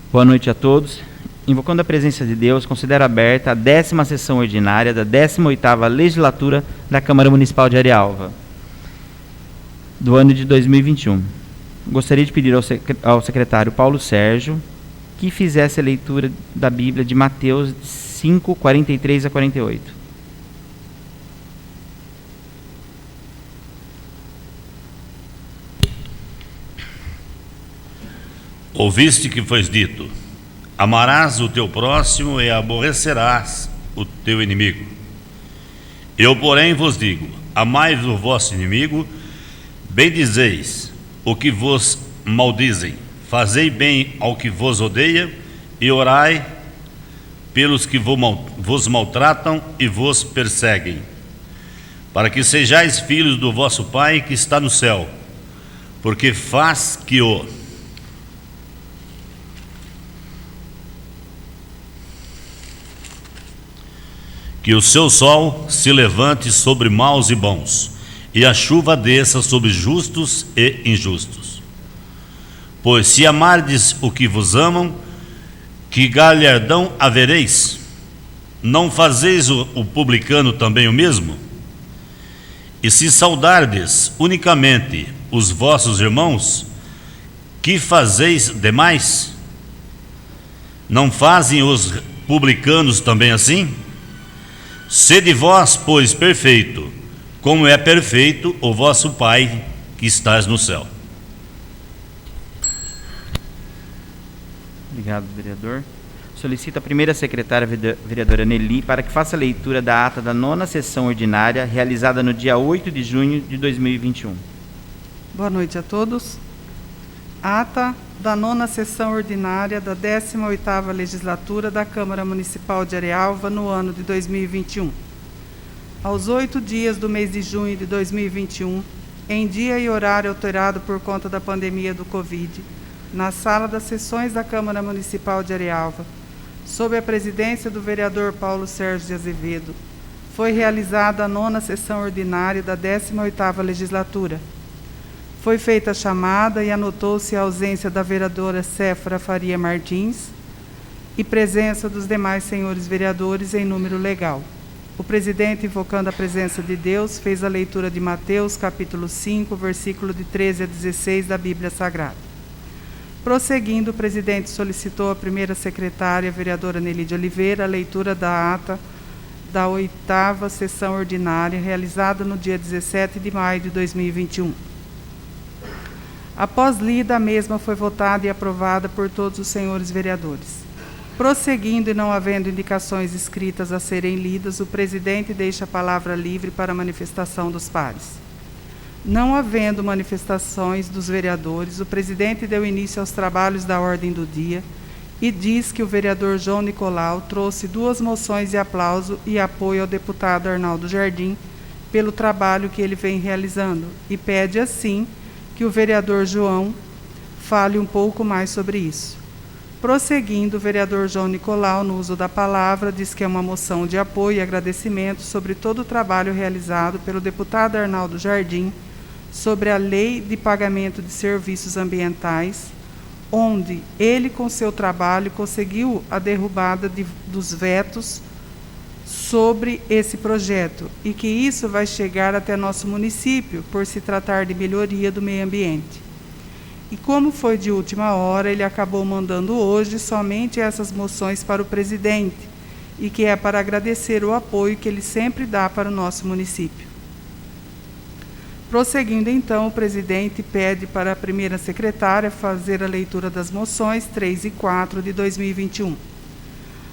Boa noite a todos. Invocando a presença de Deus, considero aberta a 10ª sessão ordinária da 18ª Legislatura da Câmara Municipal de Arialva, do ano de 2021. Gostaria de pedir ao secretário Paulo Sérgio que fizesse a leitura da Bíblia de Mateus 5, 43 a 48. Ouviste que foi dito: amarás o teu próximo e aborrecerás o teu inimigo. Eu, porém, vos digo: amai o vosso inimigo, bendizeis o que vos maldizem, fazei bem ao que vos odeia, e orai pelos que vos maltratam e vos perseguem, para que sejais filhos do vosso Pai que está no céu, porque faz que o seu sol se levante sobre maus e bons, e a chuva desça sobre justos e injustos. Pois se amardes o que vos amam, que galardão havereis? Não fazeis o publicano também o mesmo? E se saudardes unicamente os vossos irmãos, que fazeis demais? Não fazem os publicanos também assim? Sede vós, pois, perfeito, como é perfeito o vosso Pai que estás no céu. Obrigado, vereador. Solicito a primeira secretária, vereadora Nelly, para que faça a leitura da ata da 9ª sessão ordinária, realizada no dia 8 de junho de 2021. Boa noite a todos. Ata da 9ª sessão ordinária da 18ª Legislatura da Câmara Municipal de Arialva, no ano de 2021. Aos 8 dias do mês de junho de 2021, em dia e horário alterado por conta da pandemia do Covid, na sala das sessões da Câmara Municipal de Arialva, sob a presidência do vereador Paulo Sérgio de Azevedo, foi realizada a 9ª sessão ordinária da 18ª Legislatura. Foi feita a chamada e anotou-se a ausência da vereadora Séfora Faria Martins e presença dos demais senhores vereadores em número legal. O presidente, invocando a presença de Deus, fez a leitura de Mateus, capítulo 5, versículo de 13 a 16 da Bíblia Sagrada. Prosseguindo, o presidente solicitou à primeira secretária, vereadora Nelly de Oliveira, a leitura da ata da 8ª sessão ordinária, realizada no dia 17 de maio de 2021. Após lida, a mesma foi votada e aprovada por todos os senhores vereadores. Prosseguindo e não havendo indicações escritas a serem lidas, o presidente deixa a palavra livre para a manifestação dos pares. Não havendo manifestações dos vereadores, o presidente deu início aos trabalhos da ordem do dia e diz que o vereador João Nicolau trouxe 2 moções de aplauso e apoio ao deputado Arnaldo Jardim pelo trabalho que ele vem realizando e pede, assim, que o vereador João fale um pouco mais sobre isso. Prosseguindo, o vereador João Nicolau, no uso da palavra, diz que é uma moção de apoio e agradecimento sobre todo o trabalho realizado pelo deputado Arnaldo Jardim sobre a Lei de Pagamento de Serviços Ambientais, onde ele, com seu trabalho, conseguiu a derrubada dos vetos sobre esse projeto e que isso vai chegar até nosso município por se tratar de melhoria do meio ambiente. E como foi de última hora, ele acabou mandando hoje somente essas moções para o presidente e que é para agradecer o apoio que ele sempre dá para o nosso município. Prosseguindo, então, o presidente pede para a primeira secretária fazer a leitura das moções 3 e 4 de 2021.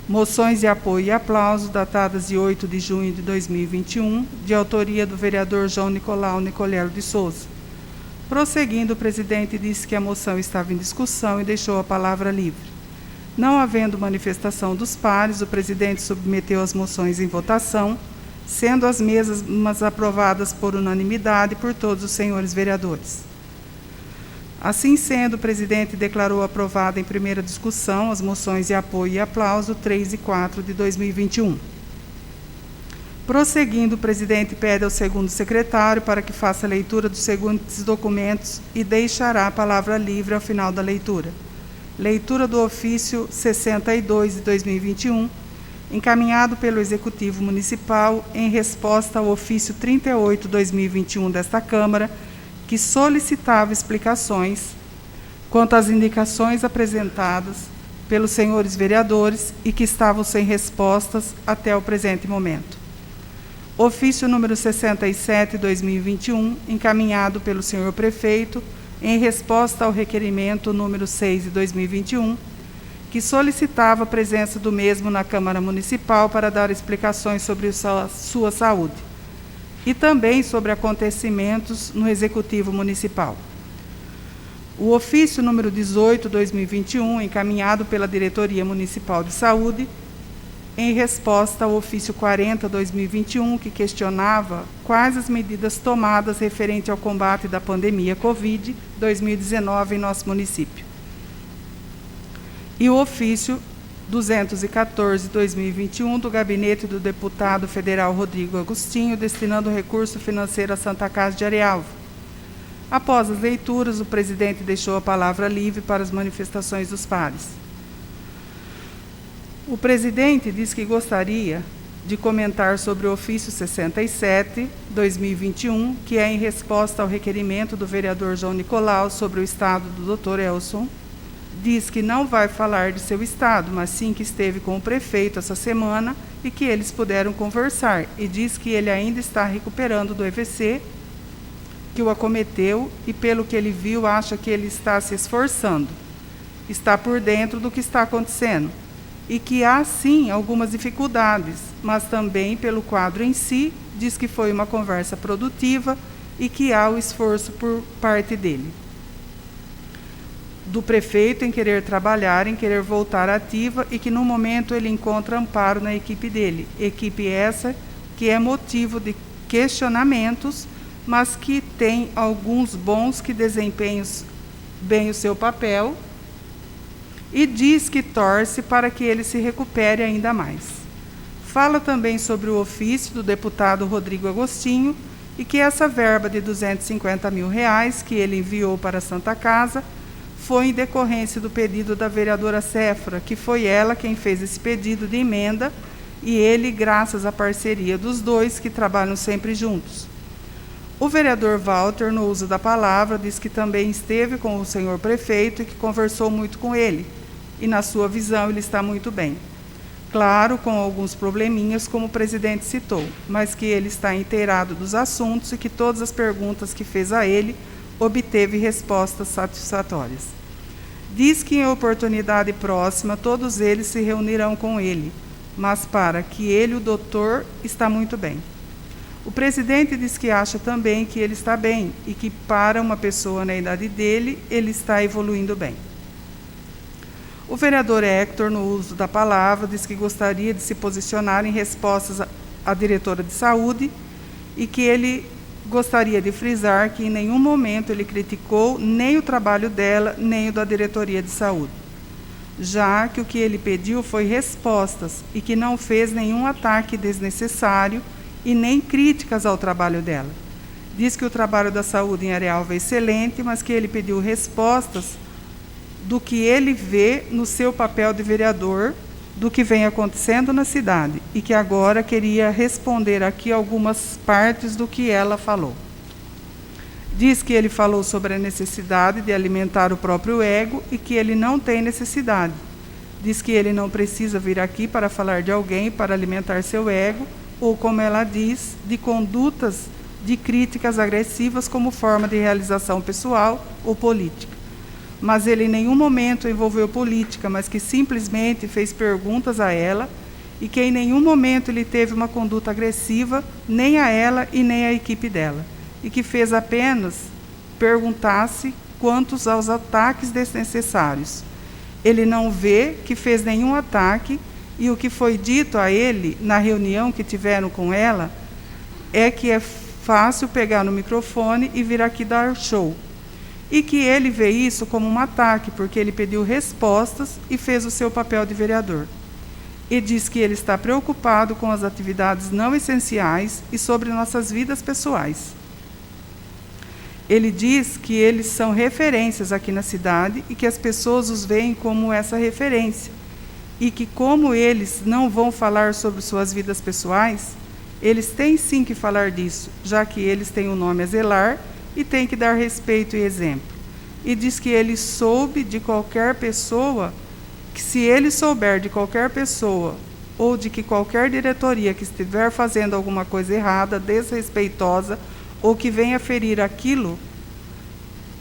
Moções de apoio e aplauso, datadas de 8 de junho de 2021, de autoria do vereador João Nicolau Nicolero de Souza. Prosseguindo, o presidente disse que a moção estava em discussão e deixou a palavra livre. Não havendo manifestação dos pares, o presidente submeteu as moções em votação, sendo as mesmas aprovadas por unanimidade por todos os senhores vereadores. Assim sendo, o presidente declarou aprovada em primeira discussão as moções de apoio e aplauso 3 e 4 de 2021. Prosseguindo, o presidente pede ao segundo secretário para que faça a leitura dos seguintes documentos e deixará a palavra livre ao final da leitura. Leitura do ofício 62 de 2021, encaminhado pelo Executivo Municipal em resposta ao ofício 38 de 2021 desta Câmara, que solicitava explicações quanto às indicações apresentadas pelos senhores vereadores e que estavam sem respostas até o presente momento. Ofício número 67 de 2021, encaminhado pelo senhor prefeito em resposta ao requerimento número 6 de 2021, que solicitava a presença do mesmo na Câmara Municipal para dar explicações sobre sua saúde e também sobre acontecimentos no Executivo Municipal. O ofício número 18 de 2021, encaminhado pela Diretoria Municipal de Saúde, em resposta ao ofício 40 de 2021, que questionava quais as medidas tomadas referente ao combate da pandemia Covid-2019 em nosso município. E o ofício 214 de 2021 do gabinete do deputado federal Rodrigo Agostinho, destinando recurso financeiro à Santa Casa de Arealva. Após as leituras, o presidente deixou a palavra livre para as manifestações dos pares. O presidente diz que gostaria de comentar sobre o ofício 67, 2021, que é em resposta ao requerimento do vereador João Nicolau sobre o estado do Dr. Elson. Diz que não vai falar de seu estado, mas sim que esteve com o prefeito essa semana e que eles puderam conversar. E diz que ele ainda está recuperando do EVC que o acometeu e, pelo que ele viu, acha que ele está se esforçando. Está por dentro do que está acontecendo. E que há, sim, algumas dificuldades, mas também, pelo quadro em si, diz que foi uma conversa produtiva e que há o esforço por parte dele, do prefeito, em querer trabalhar, em querer voltar ativa e que, no momento, ele encontra amparo na equipe dele. Equipe essa que é motivo de questionamentos, mas que tem alguns bons que desempenham bem o seu papel, e diz que torce para que ele se recupere ainda mais. Fala também sobre o ofício do deputado Rodrigo Agostinho e que essa verba de R$250 mil que ele enviou para a Santa Casa foi em decorrência do pedido da vereadora Séfora, que foi ela quem fez esse pedido de emenda, e ele, graças à parceria dos dois, que trabalham sempre juntos. O vereador Walter, no uso da palavra, diz que também esteve com o senhor prefeito e que conversou muito com ele. E, na sua visão, ele está muito bem. Claro, com alguns probleminhas, como o presidente citou, mas que ele está inteirado dos assuntos e que todas as perguntas que fez a ele obteve respostas satisfatórias. Diz que, em oportunidade próxima, todos eles se reunirão com ele, mas para que ele, o doutor, está muito bem. O presidente diz que acha também que ele está bem e que, para uma pessoa na idade dele, ele está evoluindo bem. O vereador Héctor, no uso da palavra, diz que gostaria de se posicionar em respostas à diretora de saúde e que ele gostaria de frisar que em nenhum momento ele criticou nem o trabalho dela, nem o da diretoria de saúde, já que o que ele pediu foi respostas e que não fez nenhum ataque desnecessário e nem críticas ao trabalho dela. Diz que o trabalho da saúde em Arealva é excelente, mas que ele pediu respostas do que ele vê no seu papel de vereador, do que vem acontecendo na cidade, e que agora queria responder aqui algumas partes do que ela falou. Diz que ele falou sobre a necessidade de alimentar o próprio ego e que ele não tem necessidade. Diz que ele não precisa vir aqui para falar de alguém para alimentar seu ego, ou, como ela diz, de condutas de críticas agressivas como forma de realização pessoal ou política. Mas ele em nenhum momento envolveu política, mas que simplesmente fez perguntas a ela e que em nenhum momento ele teve uma conduta agressiva, nem a ela e nem à equipe dela, e que fez apenas perguntar-se quantos aos ataques desnecessários. Ele não vê que fez nenhum ataque, e o que foi dito a ele na reunião que tiveram com ela é que é fácil pegar no microfone e vir aqui dar show. E que ele vê isso como um ataque, porque ele pediu respostas e fez o seu papel de vereador. E diz que ele está preocupado com as atividades não essenciais e sobre nossas vidas pessoais. Ele diz que eles são referências aqui na cidade e que as pessoas os veem como essa referência. E que como eles não vão falar sobre suas vidas pessoais, eles têm sim que falar disso, já que eles têm um nome a zelar e têm que dar respeito e exemplo. E diz que ele soube de qualquer pessoa, que se ele souber de qualquer pessoa ou de que qualquer diretoria que estiver fazendo alguma coisa errada, desrespeitosa, ou que venha ferir aquilo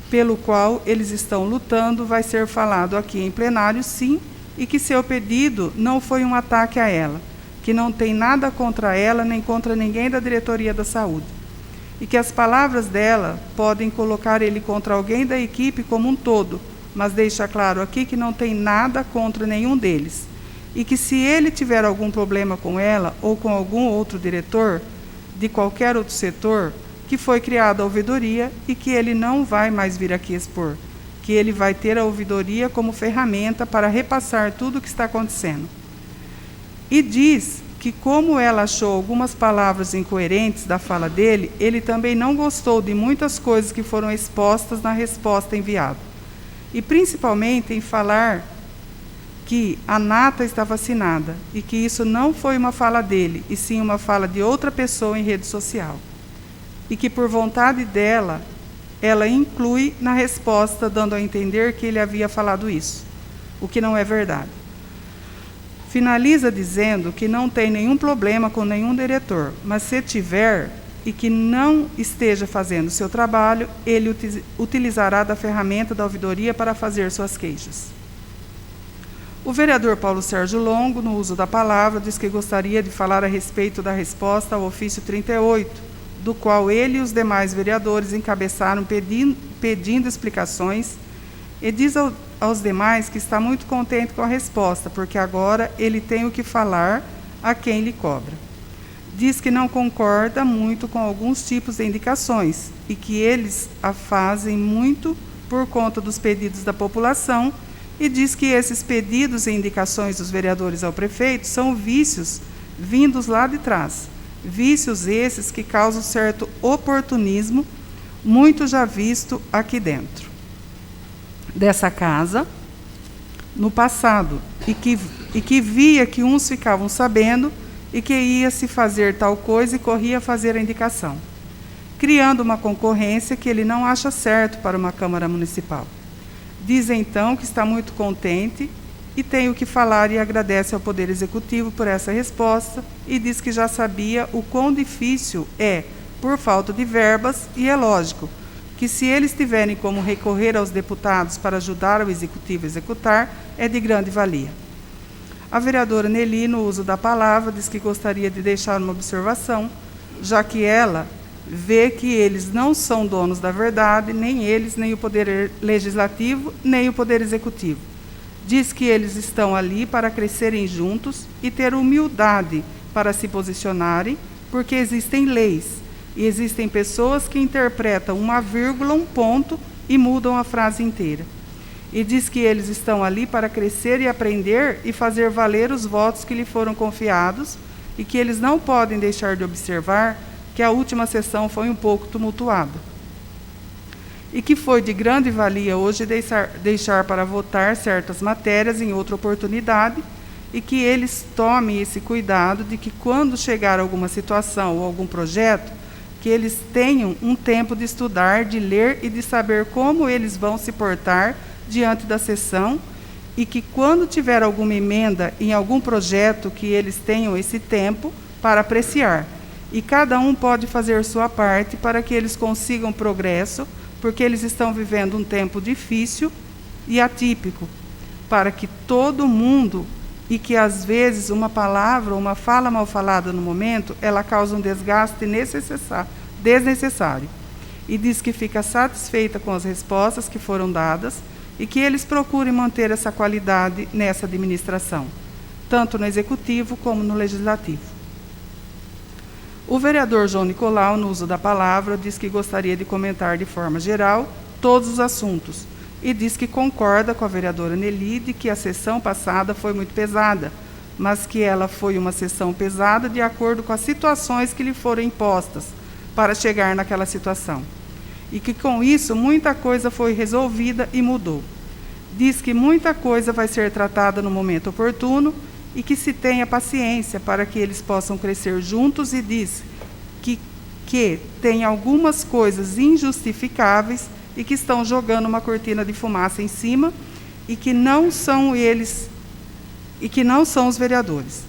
pelo qual eles estão lutando, vai ser falado aqui em plenário, sim, e que seu pedido não foi um ataque a ela, que não tem nada contra ela, nem contra ninguém da diretoria da saúde, e que as palavras dela podem colocar ele contra alguém da equipe como um todo, mas deixa claro aqui que não tem nada contra nenhum deles, e que se ele tiver algum problema com ela ou com algum outro diretor de qualquer outro setor, que foi criada a ouvidoria e que ele não vai mais vir aqui expor, que ele vai ter a ouvidoria como ferramenta para repassar tudo o que está acontecendo. E diz que como ela achou algumas palavras incoerentes da fala dele, ele também não gostou de muitas coisas que foram expostas na resposta enviada. E principalmente em falar que a Nata está vacinada e que isso não foi uma fala dele, e sim uma fala de outra pessoa em rede social. E que por vontade dela, ela inclui na resposta, dando a entender que ele havia falado isso, o que não é verdade. Finaliza dizendo que não tem nenhum problema com nenhum diretor, mas se tiver e que não esteja fazendo seu trabalho, ele utilizará da ferramenta da ouvidoria para fazer suas queixas. O vereador Paulo Sérgio Longo, no uso da palavra, diz que gostaria de falar a respeito da resposta ao ofício 38, do qual ele e os demais vereadores encabeçaram pedindo explicações, e diz aos demais que está muito contente com a resposta, porque agora ele tem o que falar a quem lhe cobra. Diz que não concorda muito com alguns tipos de indicações e que eles a fazem muito por conta dos pedidos da população, e diz que esses pedidos e indicações dos vereadores ao prefeito são vícios vindos lá de trás. Vícios esses que causam certo oportunismo, muito já visto aqui dentro dessa casa, no passado, e que via que uns ficavam sabendo e que ia se fazer tal coisa e corria a fazer a indicação, criando uma concorrência que ele não acha certo para uma Câmara Municipal. Diz então que está muito contente e tem o que falar e agradece ao Poder Executivo por essa resposta e diz que já sabia o quão difícil é por falta de verbas e é lógico que se eles tiverem como recorrer aos deputados para ajudar o Executivo a executar, é de grande valia. A vereadora Nelly, no uso da palavra, diz que gostaria de deixar uma observação, já que ela vê que eles não são donos da verdade, nem eles, nem o Poder Legislativo, nem o Poder Executivo. Diz que eles estão ali para crescerem juntos e ter humildade para se posicionarem, porque existem leis e existem pessoas que interpretam uma vírgula, um ponto e mudam a frase inteira. E diz que eles estão ali para crescer e aprender e fazer valer os votos que lhe foram confiados e que eles não podem deixar de observar que a última sessão foi um pouco tumultuada. E que foi de grande valia hoje deixar para votar certas matérias em outra oportunidade e que eles tomem esse cuidado de que quando chegar alguma situação ou algum projeto, que eles tenham um tempo de estudar, de ler e de saber como eles vão se portar diante da sessão e que quando tiver alguma emenda em algum projeto, que eles tenham esse tempo para apreciar. E cada um pode fazer sua parte para que eles consigam progresso, porque eles estão vivendo um tempo difícil e atípico, para que todo mundo, e que às vezes uma palavra, uma fala mal falada no momento, ela causa um desgaste desnecessário. E diz que fica satisfeita com as respostas que foram dadas e que eles procurem manter essa qualidade nessa administração, tanto no Executivo como no Legislativo. O vereador João Nicolau, no uso da palavra, diz que gostaria de comentar de forma geral todos os assuntos e diz que concorda com a vereadora Nelly de que a sessão passada foi muito pesada, mas que ela foi uma sessão pesada de acordo com as situações que lhe foram impostas para chegar naquela situação. e que com isso muita coisa foi resolvida e mudou. Diz que muita coisa vai ser tratada no momento oportuno e que se tenha paciência para que eles possam crescer juntos, e diz que tem algumas coisas injustificáveis e que estão jogando uma cortina de fumaça em cima e que não são eles e que não são os vereadores.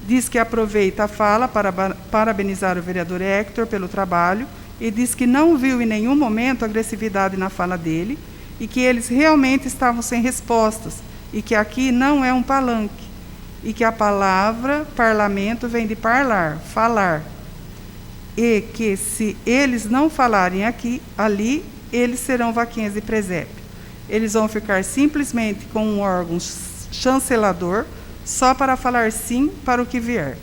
Diz que aproveita a fala para parabenizar o vereador Hector pelo trabalho e diz que não viu em nenhum momento agressividade na fala dele e que eles realmente estavam sem respostas e que aqui não é um palanque e que a palavra parlamento vem de parlar, falar, e que se eles não falarem ali, eles serão vaquinhas de presépio. Eles vão ficar simplesmente com um órgão chancelador só para falar sim para o que vier.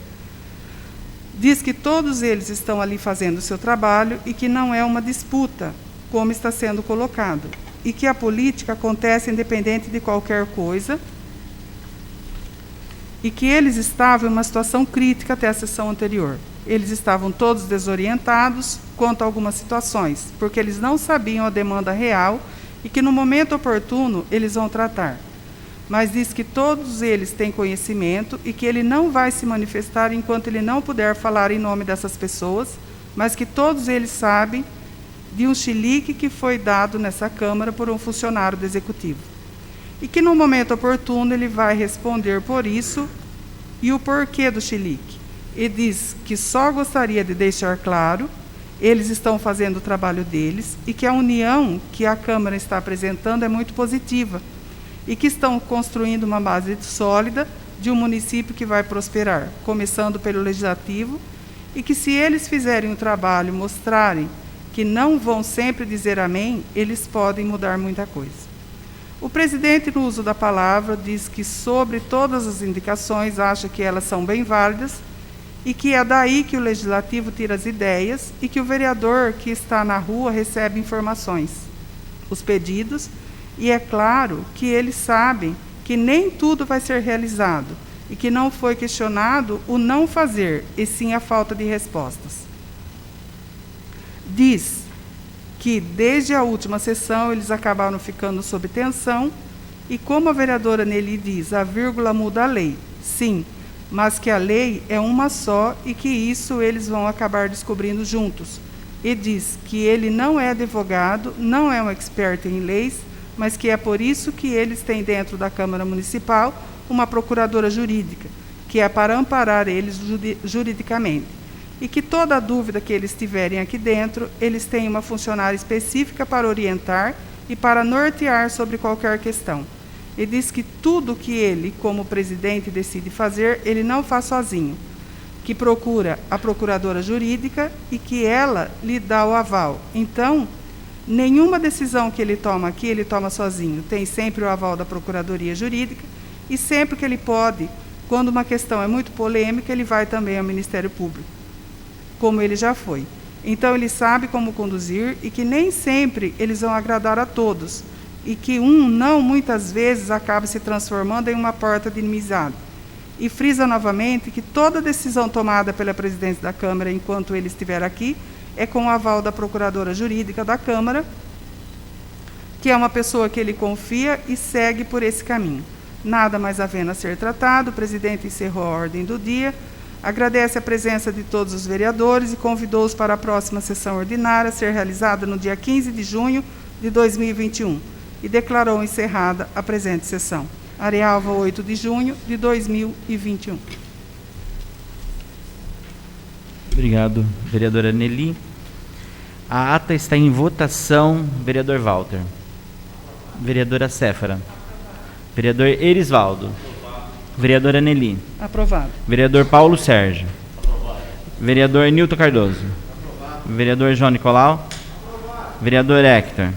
Diz que todos eles estão ali fazendo o seu trabalho e que não é uma disputa, como está sendo colocado, e que a política acontece independente de qualquer coisa, e que eles estavam em uma situação crítica até a sessão anterior. Eles estavam todos desorientados quanto a algumas situações, porque eles não sabiam a demanda real e que no momento oportuno eles vão tratar. Mas diz que todos eles têm conhecimento e que ele não vai se manifestar enquanto ele não puder falar em nome dessas pessoas, mas que todos eles sabem de um chilique que foi dado nessa Câmara por um funcionário do Executivo. E que no momento oportuno ele vai responder por isso e o porquê do chilique. E diz que só gostaria de deixar claro, eles estão fazendo o trabalho deles e que a união que a Câmara está apresentando é muito positiva e que estão construindo uma base sólida de um município que vai prosperar, começando pelo Legislativo, e que se eles fizerem o trabalho, mostrarem que não vão sempre dizer amém, eles podem mudar muita coisa. O presidente, no uso da palavra, diz que sobre todas as indicações acha que elas são bem válidas e que é daí que o Legislativo tira as ideias e que o vereador que está na rua recebe informações, os pedidos, e é claro que eles sabem que nem tudo vai ser realizado e que não foi questionado o não fazer, e sim a falta de respostas. Diz que desde a última sessão eles acabaram ficando sob tensão e, como a vereadora Nelly diz, a vírgula muda a lei. Sim, mas que a lei é uma só e que isso eles vão acabar descobrindo juntos. E diz que ele não é advogado, não é um expert em leis, mas que é por isso que eles têm dentro da Câmara Municipal uma procuradora jurídica, que é para amparar eles juridicamente. E que toda dúvida que eles tiverem aqui dentro, eles têm uma funcionária específica para orientar e para nortear sobre qualquer questão. E diz que tudo que ele, como presidente, decide fazer, ele não faz sozinho, que procura a procuradora jurídica e que ela lhe dá o aval. Então, nenhuma decisão que ele toma aqui, ele toma sozinho. Tem sempre o aval da Procuradoria Jurídica e sempre que ele pode, quando uma questão é muito polêmica, ele vai também ao Ministério Público, como ele já foi. Então, ele sabe como conduzir e que nem sempre eles vão agradar a todos e que não, muitas vezes, acaba se transformando em uma porta de inimizade. E frisa novamente que toda decisão tomada pela presidência da Câmara, enquanto ele estiver aqui, é com o aval da Procuradora Jurídica da Câmara, que é uma pessoa que ele confia e segue por esse caminho. Nada mais havendo a ser tratado, o presidente encerrou a ordem do dia, agradece a presença de todos os vereadores e convidou-os para a próxima sessão ordinária, a ser realizada no dia 15 de junho de 2021, e declarou encerrada a presente sessão. Arealva, 8 de junho de 2021. Obrigado, vereadora Nelly. A ata está em votação. Vereador Walter. Vereadora Séfara. Vereador Erisvaldo. Vereadora Nelly. Aprovado. Vereador Paulo Sérgio. Vereador Nilton Cardoso. Vereador João Nicolau. Vereador Hector.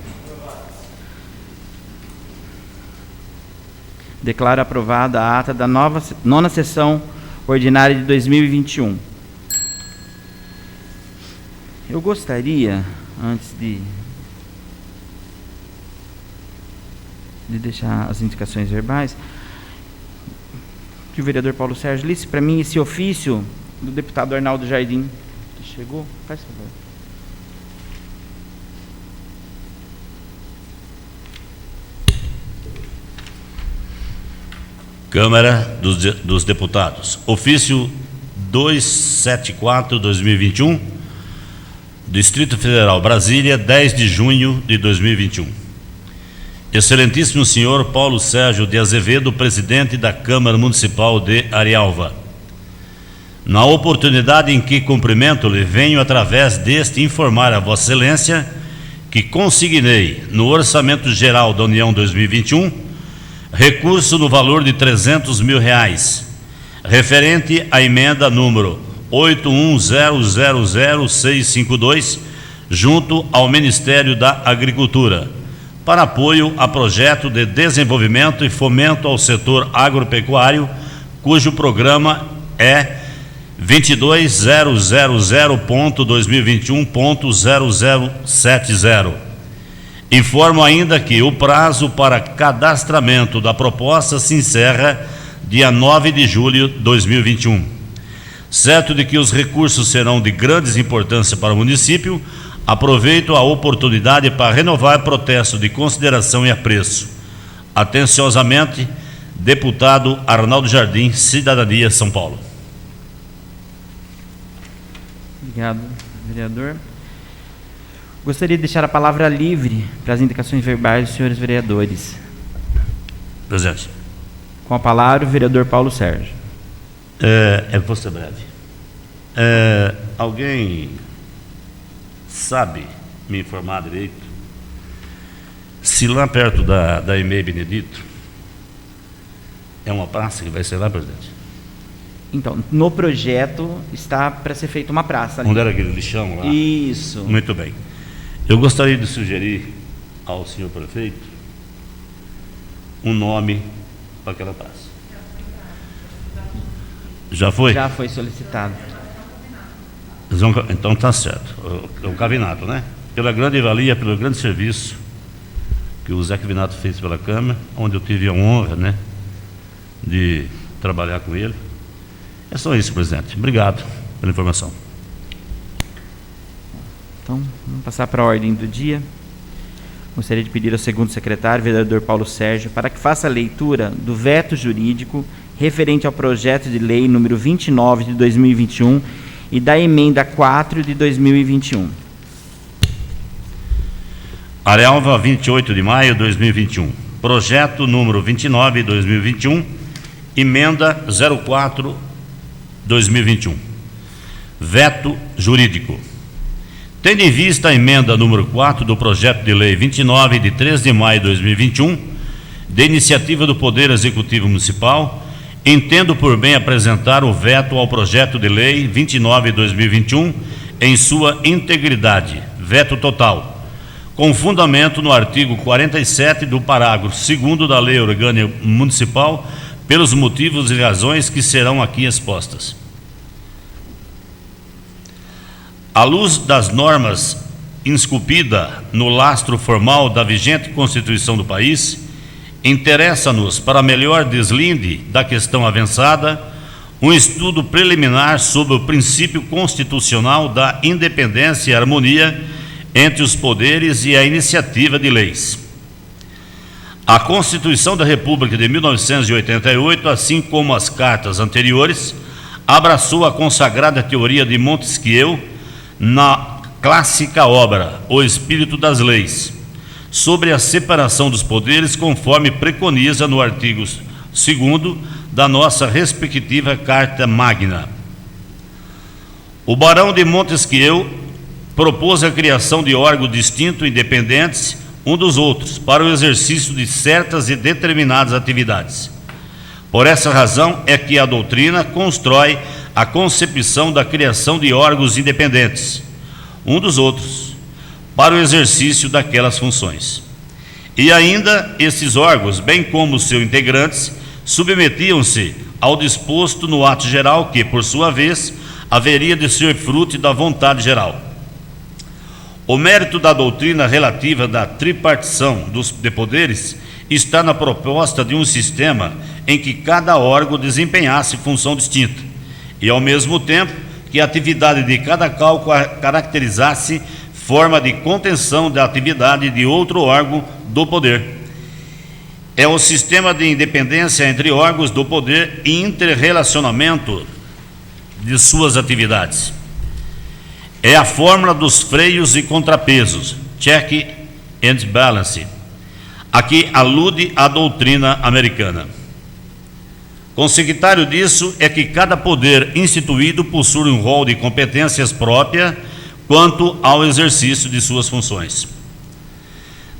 Declaro aprovada a ata da nona sessão ordinária de 2021. Eu gostaria, antes de deixar as indicações verbais, que o vereador Paulo Sérgio lisse para mim esse ofício do deputado Arnaldo Jardim, que chegou. Faz favor. Câmara dos Deputados. Ofício 274/2021, Distrito Federal, Brasília, 10 de junho de 2021. Excelentíssimo senhor Paulo Sérgio de Azevedo, presidente da Câmara Municipal de Arialva. Na oportunidade em que cumprimento-lhe, venho através deste informar a Vossa Excelência que consignei no Orçamento Geral da União 2021 recurso no valor de R$300 mil, referente à emenda número 810000652, junto ao Ministério da Agricultura, para apoio a projeto de desenvolvimento e fomento ao setor agropecuário, cujo programa é 22.000.2021.0070. Informo ainda que o prazo para cadastramento da proposta se encerra dia 9 de julho de 2021. Certo de que os recursos serão de grande importância para o município, aproveito a oportunidade para renovar protesto de consideração e apreço. Atenciosamente, deputado Arnaldo Jardim, Cidadania, São Paulo. Obrigado, vereador. Gostaria de deixar a palavra livre para as indicações verbais dos senhores vereadores. Presente. Com a palavra, o vereador Paulo Sérgio. Vou ser breve. Alguém sabe me informar direito se lá perto da EMEI Benedito é uma praça que vai ser lá, presidente? Então, no projeto está para ser feita uma praça ali. Onde era aquele lixão lá? Isso. Muito bem. Eu gostaria de sugerir ao senhor prefeito um nome para aquela praça. Já foi? Já foi solicitado. Então está certo. O Cavinato, né? Pela grande valia, pelo grande serviço que o Zé Cavinato fez pela Câmara, onde eu tive a honra, né, de trabalhar com ele. É só isso, presidente. Obrigado pela informação. Então, vamos passar para a ordem do dia. Gostaria de pedir ao segundo secretário, vereador Paulo Sérgio, para que faça a leitura do veto jurídico referente ao projeto de lei número 29 de 2021 e da emenda 4 de 2021. Arialva, 28 de maio de 2021. Projeto número 29 de 2021, emenda 04/2021. Veto jurídico. Tendo em vista a emenda número 4 do projeto de lei 29 de 3 de maio de 2021, de iniciativa do Poder Executivo Municipal, entendo por bem apresentar o veto ao projeto de lei 29 de 2021 em sua integridade, veto total, com fundamento no artigo 47 do parágrafo 2º da Lei Orgânica Municipal, pelos motivos e razões que serão aqui expostas. À luz das normas esculpida no lastro formal da vigente Constituição do país, interessa-nos, para melhor deslinde da questão avançada, um estudo preliminar sobre o princípio constitucional da independência e harmonia entre os poderes e a iniciativa de leis. A Constituição da República de 1988, assim como as cartas anteriores, abraçou a consagrada teoria de Montesquieu na clássica obra O Espírito das Leis, sobre a separação dos poderes, conforme preconiza no artigo 2º da nossa respectiva Carta Magna. O barão de Montesquieu propôs a criação de órgãos distintos e independentes um dos outros, para o exercício de certas e determinadas atividades. Por essa razão é que a doutrina constrói a concepção da criação de órgãos independentes, um dos outros, para o exercício daquelas funções. E ainda, esses órgãos, bem como seus integrantes, submetiam-se ao disposto no ato geral que, por sua vez, haveria de ser fruto da vontade geral. O mérito da doutrina relativa da tripartição de poderes está na proposta de um sistema em que cada órgão desempenhasse função distinta e, ao mesmo tempo, que a atividade de cada cálculo caracterizasse forma de contenção da atividade de outro órgão do poder. é o sistema de independência entre órgãos do poder e interrelacionamento de suas atividades. É a fórmula dos freios e contrapesos, check and balance, a que alude a doutrina americana. Consequentário disso é que cada poder instituído possui um rol de competências própria quanto ao exercício de suas funções.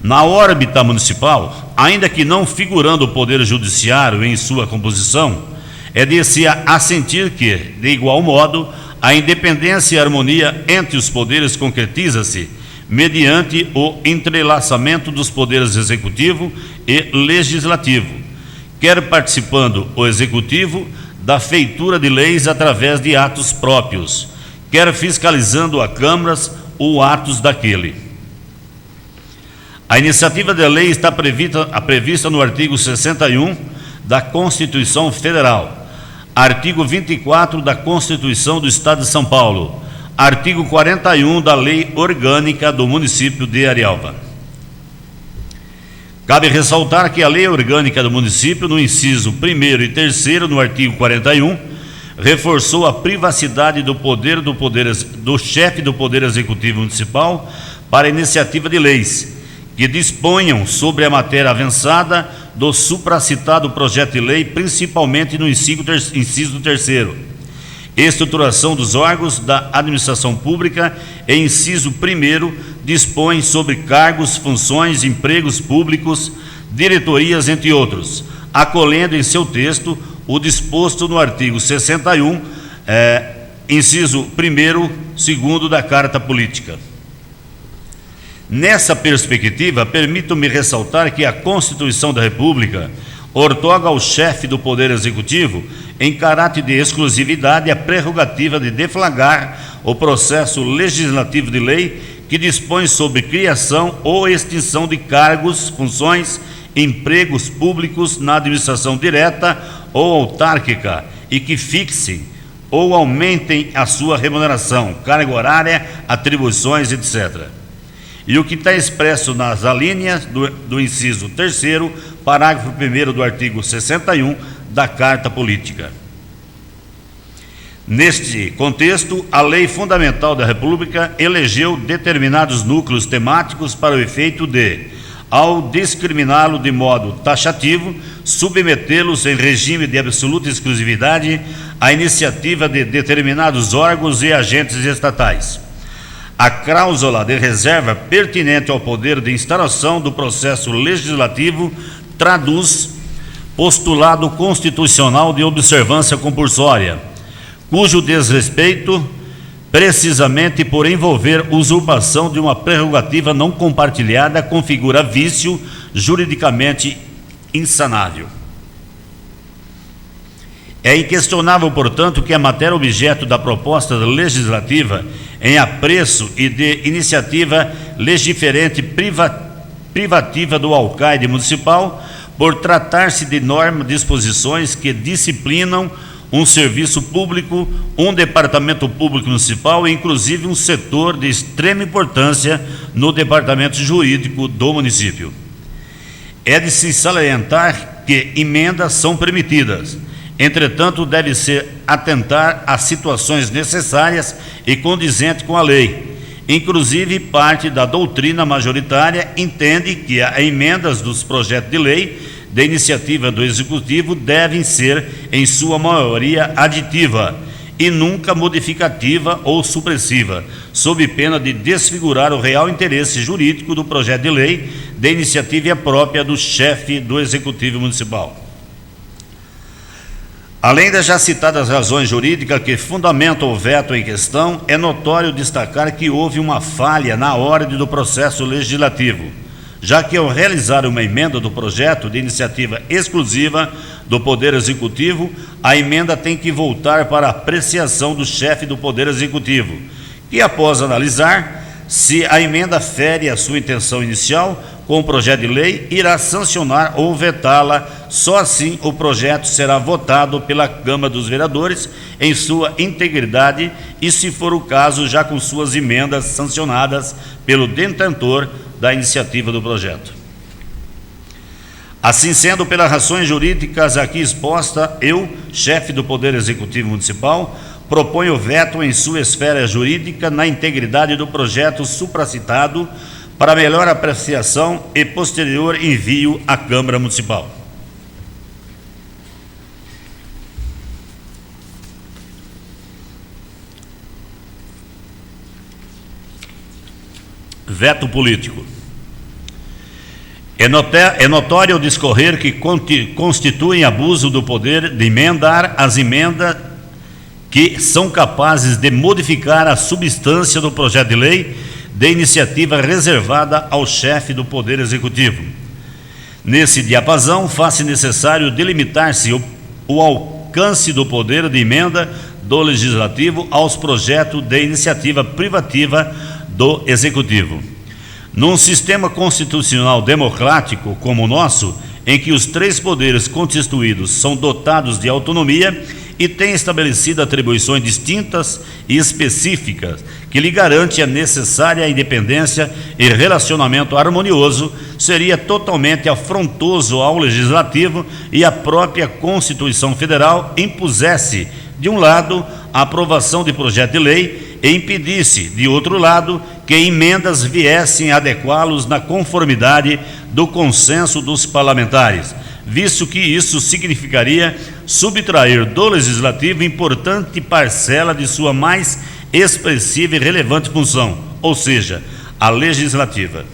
Na órbita municipal, ainda que não figurando o poder judiciário em sua composição, é de se assentir que, de igual modo, a independência e a harmonia entre os poderes concretiza-se mediante o entrelaçamento dos poderes executivo e legislativo, quer participando o executivo da feitura de leis através de atos próprios, quer fiscalizando a câmaras ou atos daquele. A iniciativa de lei está prevista no artigo 61 da Constituição Federal, artigo 24 da Constituição do Estado de São Paulo, artigo 41 da Lei Orgânica do Município de Arialva. Cabe ressaltar que a Lei Orgânica do Município, no inciso 1º e 3º, no artigo 41, reforçou a privacidade do chefe do Poder Executivo Municipal para a iniciativa de leis, que disponham sobre a matéria avançada do supracitado projeto de lei, principalmente no inciso 3º, estruturação dos órgãos da administração pública, e inciso 1º, dispõe sobre cargos, funções, empregos públicos, diretorias, entre outros, acolhendo em seu texto o disposto no artigo 61, inciso 1º, 2º da Carta Política. Nessa perspectiva, permito-me ressaltar que a Constituição da República outorga ao chefe do Poder Executivo, em caráter de exclusividade, a prerrogativa de deflagrar o processo legislativo de lei que dispõe sobre criação ou extinção de cargos, funções, empregos públicos na administração direta ou autárquica e que fixem ou aumentem a sua remuneração, carga horária, atribuições, etc. E o que está expresso nas alíneas do inciso 3º, parágrafo 1º do artigo 61 da Carta Política. Neste contexto, a Lei Fundamental da República elegeu determinados núcleos temáticos para o efeito de, ao discriminá-lo de modo taxativo, submetê-los em regime de absoluta exclusividade à iniciativa de determinados órgãos e agentes estatais. A cláusula de reserva pertinente ao poder de instauração do processo legislativo traduz postulado constitucional de observância compulsória, cujo desrespeito, precisamente por envolver usurpação de uma prerrogativa não compartilhada, configura vício juridicamente insanável. É inquestionável, portanto, que a matéria objeto da proposta legislativa em apreço e de iniciativa legiferente privativa do alcaide municipal, por tratar-se de normas, disposições que disciplinam um serviço público, um departamento público municipal e inclusive um setor de extrema importância no departamento jurídico do município. É de se salientar que emendas são permitidas, entretanto deve-se atentar às situações necessárias e condizentes com a lei. Inclusive, parte da doutrina majoritária entende que as emendas dos projetos de lei de iniciativa do Executivo devem ser, em sua maioria, aditiva e nunca modificativa ou supressiva, sob pena de desfigurar o real interesse jurídico do projeto de lei de iniciativa própria do chefe do Executivo Municipal. Além das já citadas razões jurídicas que fundamentam o veto em questão, é notório destacar que houve uma falha na ordem do processo legislativo, já que ao realizar uma emenda do projeto de iniciativa exclusiva do Poder Executivo, a emenda tem que voltar para a apreciação do chefe do Poder Executivo, que após analisar se a emenda fere a sua intenção inicial com o projeto de lei, irá sancionar ou vetá-la. Só assim o projeto será votado pela Câmara dos Vereadores em sua integridade e, se for o caso, já com suas emendas sancionadas pelo detentor da iniciativa do projeto. Assim sendo, pelas razões jurídicas aqui exposta, eu, chefe do Poder Executivo Municipal, proponho veto em sua esfera jurídica na integridade do projeto supracitado para melhor apreciação e posterior envio à Câmara Municipal. Veto político. É notório o discorrer que constituem abuso do poder de emendar as emendas que são capazes de modificar a substância do projeto de lei de iniciativa reservada ao chefe do Poder Executivo. Nesse diapasão, faz-se necessário delimitar-se o alcance do poder de emenda do Legislativo aos projetos de iniciativa privativa do Executivo. Num sistema constitucional democrático como o nosso, em que os três poderes constituídos são dotados de autonomia e têm estabelecido atribuições distintas e específicas que lhe garante a necessária independência e relacionamento harmonioso, seria totalmente afrontoso ao Legislativo e à própria Constituição Federal impusesse, de um lado, a aprovação de projeto de lei e impedisse, de outro lado, que emendas viessem adequá-los na conformidade do consenso dos parlamentares, visto que isso significaria subtrair do Legislativo importante parcela de sua mais expressiva e relevante função, ou seja, a legislativa.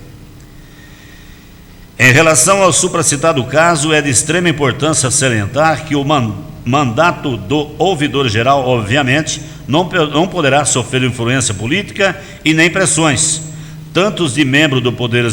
Em relação ao supracitado caso, é de extrema importância salientar que o mandato do ouvidor-geral, obviamente, não poderá sofrer influência política e nem pressões, tanto de membro do Poder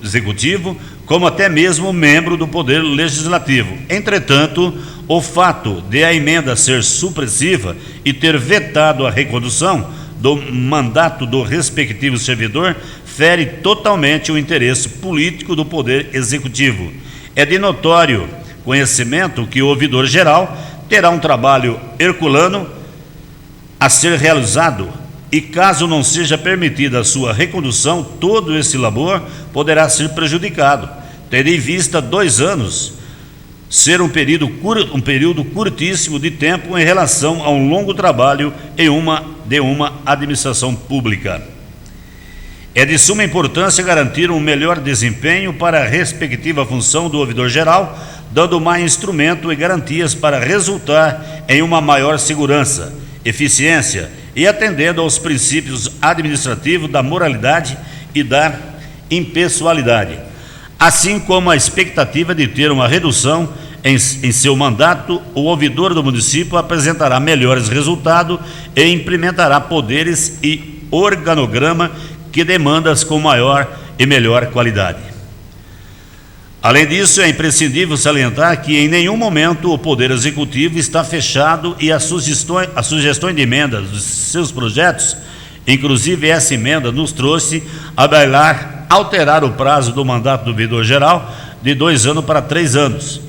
Executivo, como até mesmo membro do Poder Legislativo. Entretanto, o fato de a emenda ser supressiva e ter vetado a recondução do mandato do respectivo servidor fere totalmente o interesse político do Poder Executivo. É de notório conhecimento que o ouvidor-geral terá um trabalho herculano a ser realizado e, caso não seja permitida a sua recondução, todo esse labor poderá ser prejudicado, tendo em vista 2 anos ser um período curtíssimo de tempo em relação a um longo trabalho de uma administração pública. É de suma importância garantir um melhor desempenho para a respectiva função do ouvidor-geral, dando mais instrumento e garantias para resultar em uma maior segurança, eficiência e atendendo aos princípios administrativos da moralidade e da impessoalidade, assim como a expectativa de ter uma redução em seu mandato. O ouvidor do município apresentará melhores resultados e implementará poderes e organograma que demandas com maior e melhor qualidade. Além disso, é imprescindível salientar que em nenhum momento o Poder Executivo está fechado e as sugestões de emendas dos seus projetos, inclusive essa emenda nos trouxe a bailar alterar o prazo do mandato do ouvidor-geral de 2 anos para 3 anos,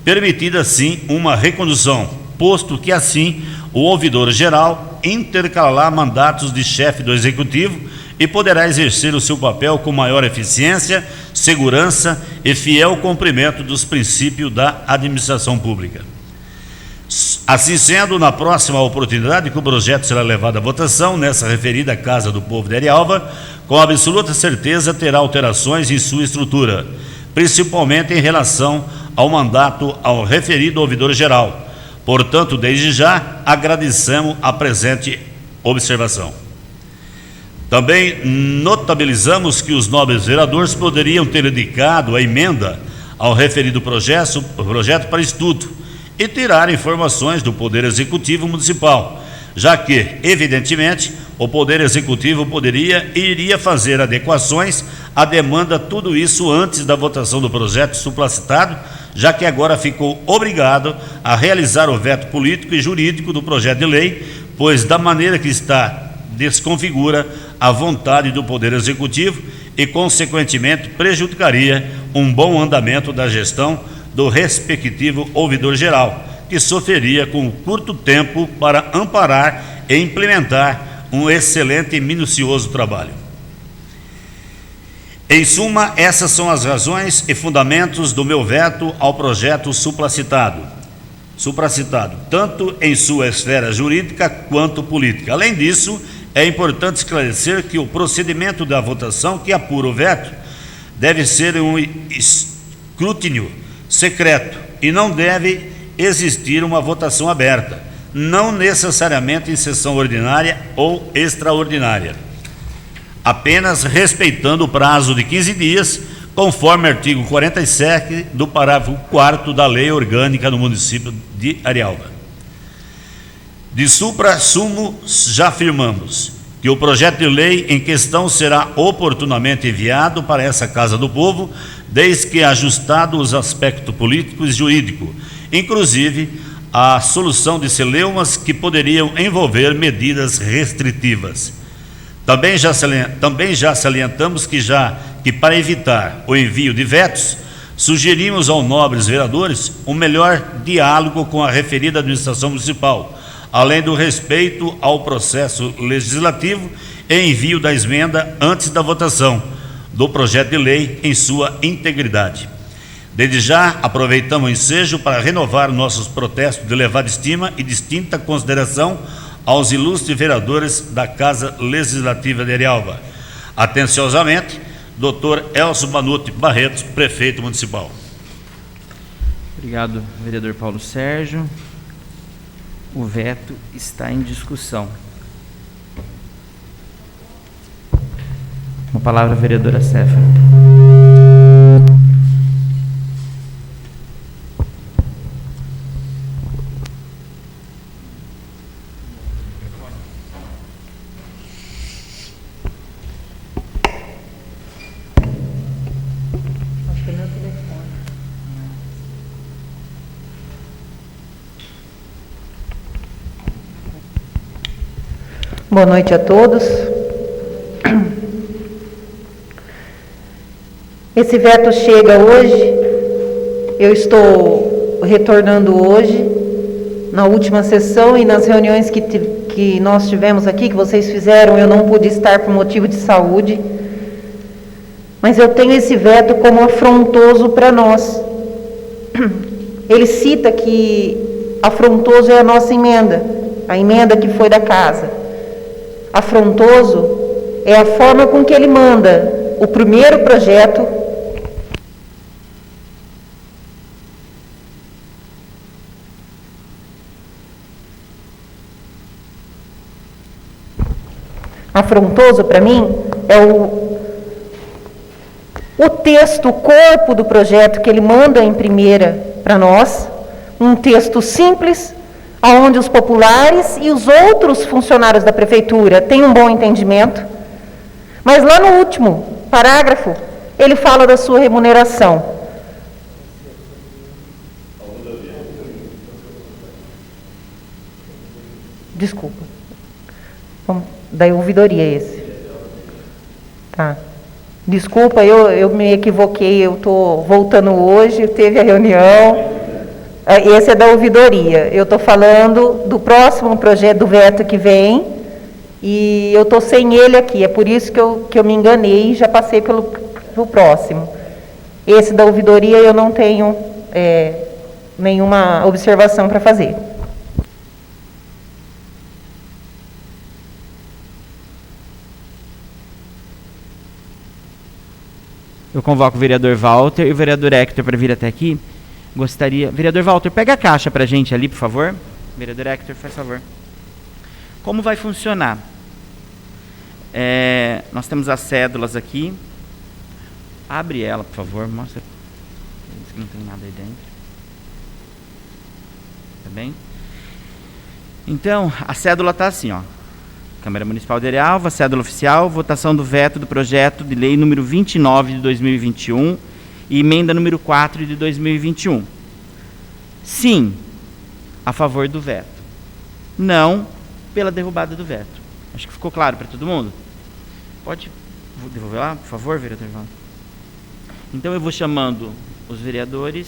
permitida assim uma recondução, posto que assim o ouvidor-geral intercalará mandatos de chefe do Executivo e poderá exercer o seu papel com maior eficiência, segurança e fiel cumprimento dos princípios da administração pública. Assim sendo, na próxima oportunidade que o projeto será levado à votação nessa referida Casa do Povo de Arialva, com absoluta certeza terá alterações em sua estrutura, principalmente em relação ao mandato ao referido ouvidor-geral. Portanto, desde já, agradecemos a presente observação. Também notabilizamos que os nobres vereadores poderiam ter dedicado a emenda ao referido projeto para estudo e tirar informações do Poder Executivo Municipal, já que, evidentemente, o Poder Executivo iria fazer adequações à demanda, tudo isso antes da votação do projeto supracitado, já que agora ficou obrigado a realizar o veto político e jurídico do projeto de lei, pois da maneira que está desconfigura a vontade do Poder Executivo e, consequentemente, prejudicaria um bom andamento da gestão do respectivo ouvidor-geral, que sofreria com curto tempo para amparar e implementar um excelente e minucioso trabalho. Em suma, essas são as razões e fundamentos do meu veto ao projeto supracitado, tanto em sua esfera jurídica quanto política. Além disso, é importante esclarecer que o procedimento da votação que apura o veto deve ser um escrutínio secreto e não deve existir uma votação aberta, não necessariamente em sessão ordinária ou extraordinária, apenas respeitando o prazo de 15 dias, conforme artigo 47 do parágrafo 4º da Lei Orgânica do Município de Arialva. De supra-sumo, já afirmamos que o projeto de lei em questão será oportunamente enviado para essa Casa do Povo, desde que ajustado os aspectos políticos e jurídicos, inclusive a solução de celeumas que poderiam envolver medidas restritivas. Também já salientamos que para evitar o envio de vetos, sugerimos aos nobres vereadores um melhor diálogo com a referida administração municipal, além do respeito ao processo legislativo e envio da emenda antes da votação do projeto de lei em sua integridade. Desde já, aproveitamos o ensejo para renovar nossos protestos de elevada estima e distinta consideração aos ilustres vereadores da Casa Legislativa de Arialva. Atenciosamente, Dr. Elcio Manuti Barreto, prefeito municipal. Obrigado, vereador Paulo Sérgio. O veto está em discussão. Com a palavra, a vereadora Cefa. Boa noite a todos. Esse veto chega hoje, eu estou retornando hoje, na última sessão e nas reuniões que nós tivemos aqui, que vocês fizeram, eu não pude estar por motivo de saúde, mas eu tenho esse veto como afrontoso para nós. Ele cita que afrontoso é a nossa emenda, a emenda que foi da casa. Afrontoso é a forma com que ele manda o primeiro projeto afrontoso para mim é o texto, o corpo do projeto que ele manda em primeira para nós, um texto simples, onde os populares e os outros funcionários da prefeitura têm um bom entendimento, mas lá no último parágrafo, ele fala da sua remuneração. Desculpa. Da ouvidoria esse. Tá. Desculpa, eu me equivoquei, eu estou voltando hoje, teve a reunião. Esse é da ouvidoria. Eu estou falando do próximo projeto do veto que vem e eu estou sem ele aqui. É por isso que eu me enganei e já passei pelo próximo. Esse da ouvidoria eu não tenho nenhuma observação para fazer. Eu convoco o vereador Walter e o vereador Hector para vir até aqui. Gostaria... Vereador Walter, pega a caixa para a gente ali, por favor. Vereador Hector, faz favor. Como vai funcionar? Nós temos as cédulas aqui. Abre ela, por favor. Mostra. Diz que não tem nada aí dentro. Tá bem? Então, a cédula está assim, ó. Câmara Municipal de Arialva, cédula oficial, votação do veto do projeto de lei número 29 de 2021 e emenda número 4 de 2021. Sim, a favor do veto. Não, pela derrubada do veto. Acho que ficou claro para todo mundo? Pode devolver lá, por favor, vereador Ivan? Então eu vou chamando os vereadores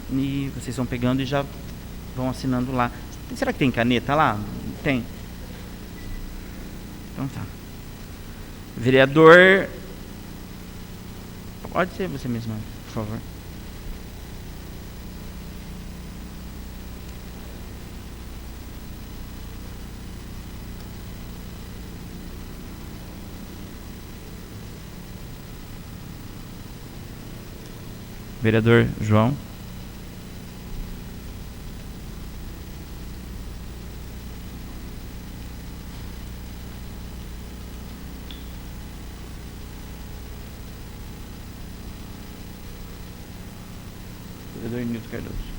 e vocês vão pegando e já vão assinando lá. Será que tem caneta lá? Tem. Então tá. Vereador Pode ser você mesma, por favor. Vereador João. Vereador Nilton Cardoso.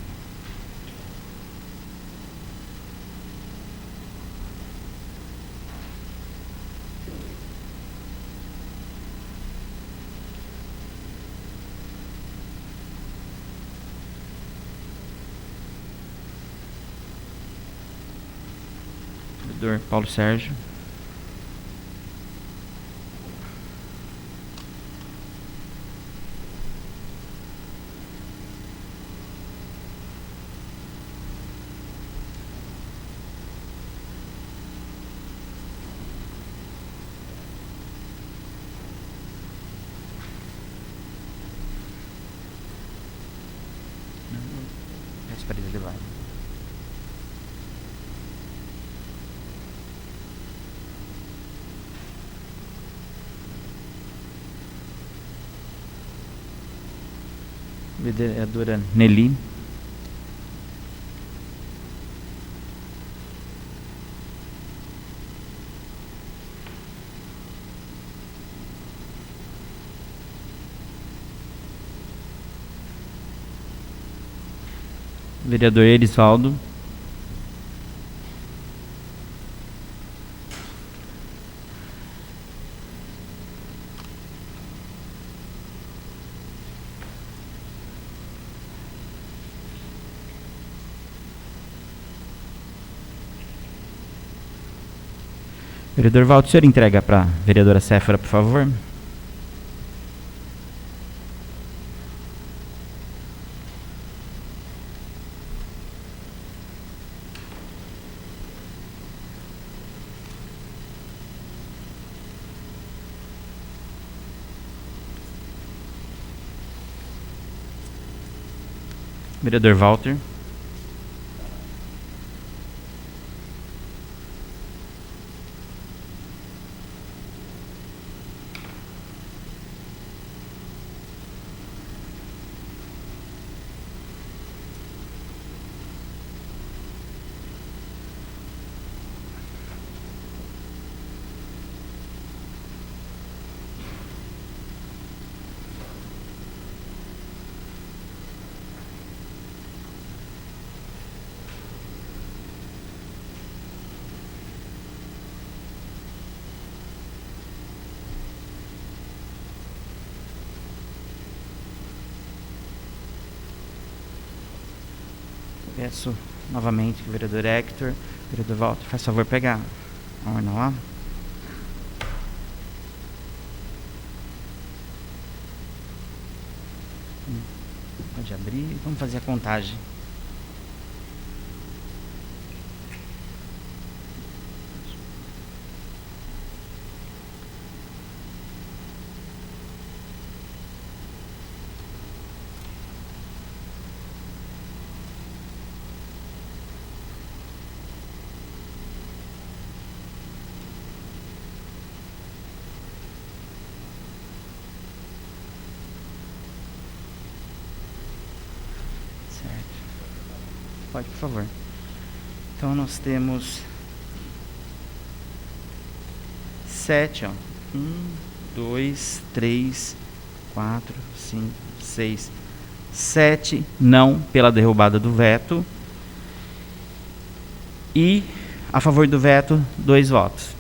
Vereador Paulo Sérgio. Peço para eles levarem. Vereadora Nelly. Vereador Erisvaldo. Vereador Valdo, o senhor entrega para a vereadora Séfora, por favor? Vereador Walter. Peço novamente que o vereador Hector, vereador Walter, faz favor pegar a urna lá. Pode abrir e vamos fazer a contagem. Pode, por favor. Então nós temos 7, ó. 1, 2, 3, 4, 5, 6, 7 não pela derrubada do veto. E a favor do veto, 2 votos.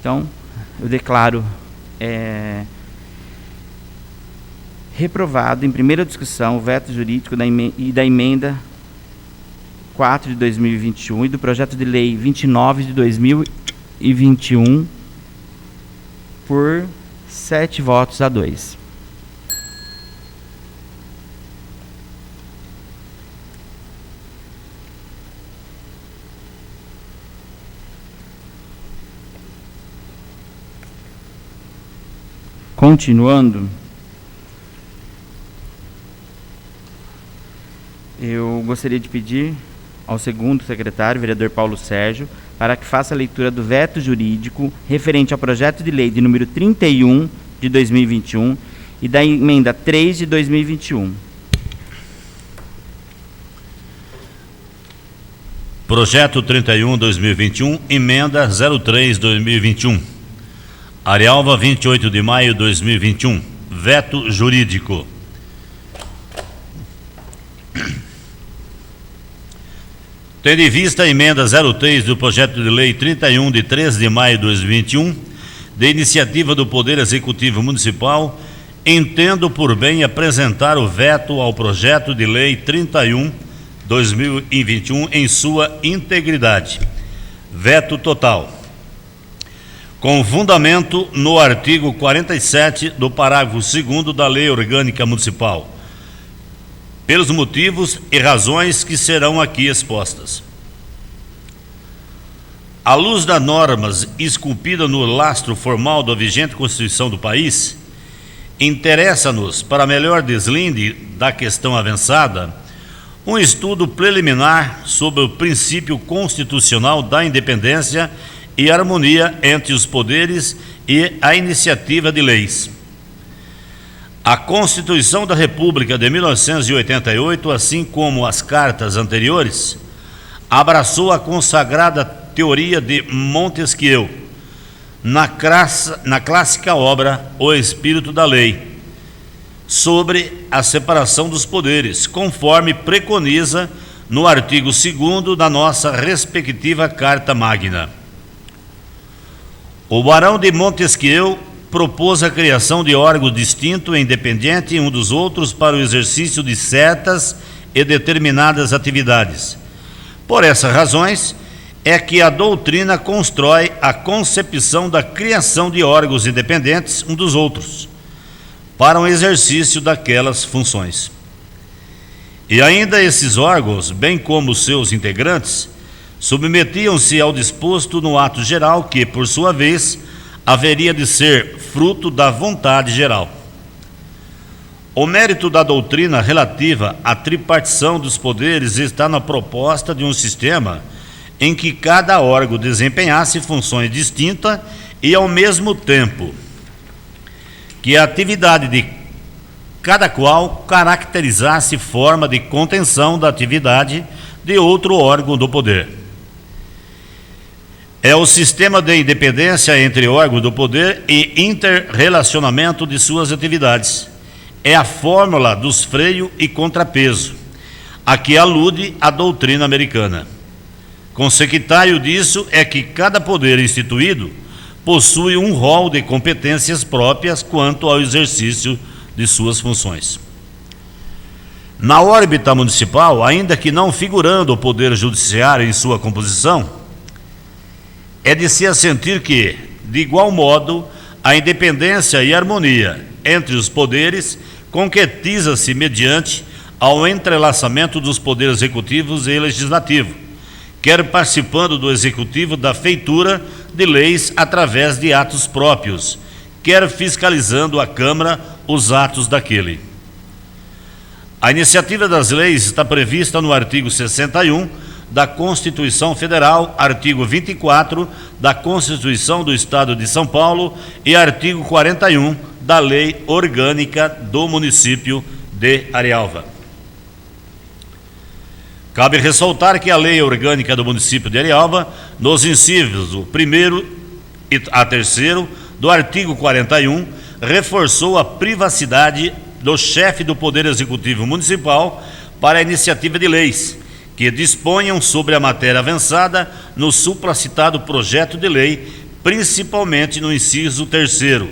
Então, eu declaro reprovado em primeira discussão o veto jurídico da emenda 4 de 2021 e do projeto de lei 29 de 2021 por 7 votos a 2. Continuando, eu gostaria de pedir ao segundo secretário, vereador Paulo Sérgio, para que faça a leitura do veto jurídico referente ao projeto de lei de número 31 de 2021 e da emenda 3 de 2021. Projeto 31/2021, emenda 03/2021. Arialva, 28 de maio de 2021. Veto jurídico. Tendo em vista a emenda 03 do projeto de lei 31 de 13 de maio de 2021, de iniciativa do Poder Executivo Municipal, entendo por bem apresentar o veto ao projeto de lei 31/2021 em sua integridade. Veto total. Com fundamento no artigo 47 do parágrafo 2º da Lei Orgânica Municipal, pelos motivos e razões que serão aqui expostas. À luz das normas esculpidas no lastro formal da vigente Constituição do país, interessa-nos, para melhor deslinde da questão avançada, um estudo preliminar sobre o princípio constitucional da independência e harmonia entre os poderes e a iniciativa de leis. A Constituição da República de 1988, assim como as cartas anteriores, abraçou a consagrada teoria de Montesquieu, na clássica obra O Espírito da Lei, sobre a separação dos poderes, conforme preconiza no artigo 2º da nossa respectiva Carta Magna. O barão de Montesquieu propôs a criação de órgãos distintos e independentes um dos outros para o exercício de certas e determinadas atividades. Por essas razões, é que a doutrina constrói a concepção da criação de órgãos independentes um dos outros, para o exercício daquelas funções. E ainda esses órgãos, bem como os seus integrantes, submetiam-se ao disposto no ato geral que, por sua vez, haveria de ser fruto da vontade geral. O mérito da doutrina relativa à tripartição dos poderes está na proposta de um sistema em que cada órgão desempenhasse funções distintas e, ao mesmo tempo, que a atividade de cada qual caracterizasse forma de contenção da atividade de outro órgão do poder. É o sistema de independência entre órgãos do poder e interrelacionamento de suas atividades. É a fórmula dos freio e contrapeso, a que alude a doutrina americana. Consequentário disso é que cada poder instituído possui um rol de competências próprias quanto ao exercício de suas funções. Na órbita municipal, ainda que não figurando o poder judiciário em sua composição, é de se assentir que, de igual modo, a independência e harmonia entre os poderes concretiza-se mediante ao entrelaçamento dos poderes executivos e legislativo, quer participando do executivo da feitura de leis através de atos próprios, quer fiscalizando a Câmara os atos daquele. A iniciativa das leis está prevista no artigo 61 da Constituição Federal, artigo 24 da Constituição do Estado de São Paulo e artigo 41 da Lei Orgânica do Município de Arialva. Cabe ressaltar que a Lei Orgânica do Município de Arialva, nos incisos 1º a 3º do artigo 41, reforçou a privacidade do chefe do Poder Executivo Municipal para a iniciativa de leis, que disponham sobre a matéria avançada no supracitado projeto de lei, principalmente no inciso 3º,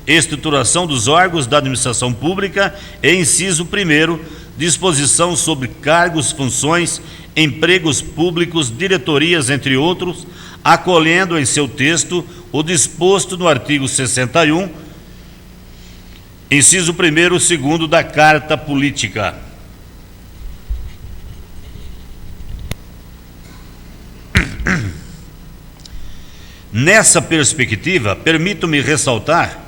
estruturação dos órgãos da administração pública, e inciso 1º, disposição sobre cargos, funções, empregos públicos, diretorias, entre outros, acolhendo em seu texto o disposto no artigo 61, inciso 1º e 2º da Carta Política. Nessa perspectiva, permito-me ressaltar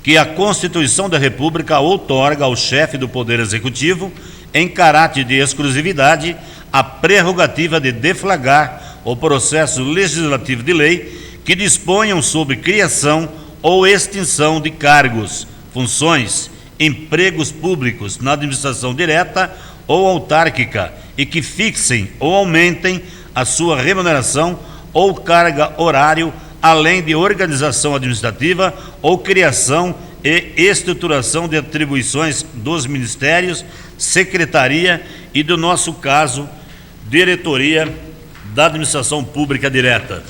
que a Constituição da República outorga ao chefe do Poder Executivo, em caráter de exclusividade, a prerrogativa de deflagrar o processo legislativo de lei que disponham sobre criação ou extinção de cargos, funções, empregos públicos na administração direta ou autárquica e que fixem ou aumentem a sua remuneração ou carga horário, além de organização administrativa ou criação e estruturação de atribuições dos ministérios, secretaria e, do nosso caso, diretoria da administração pública direta.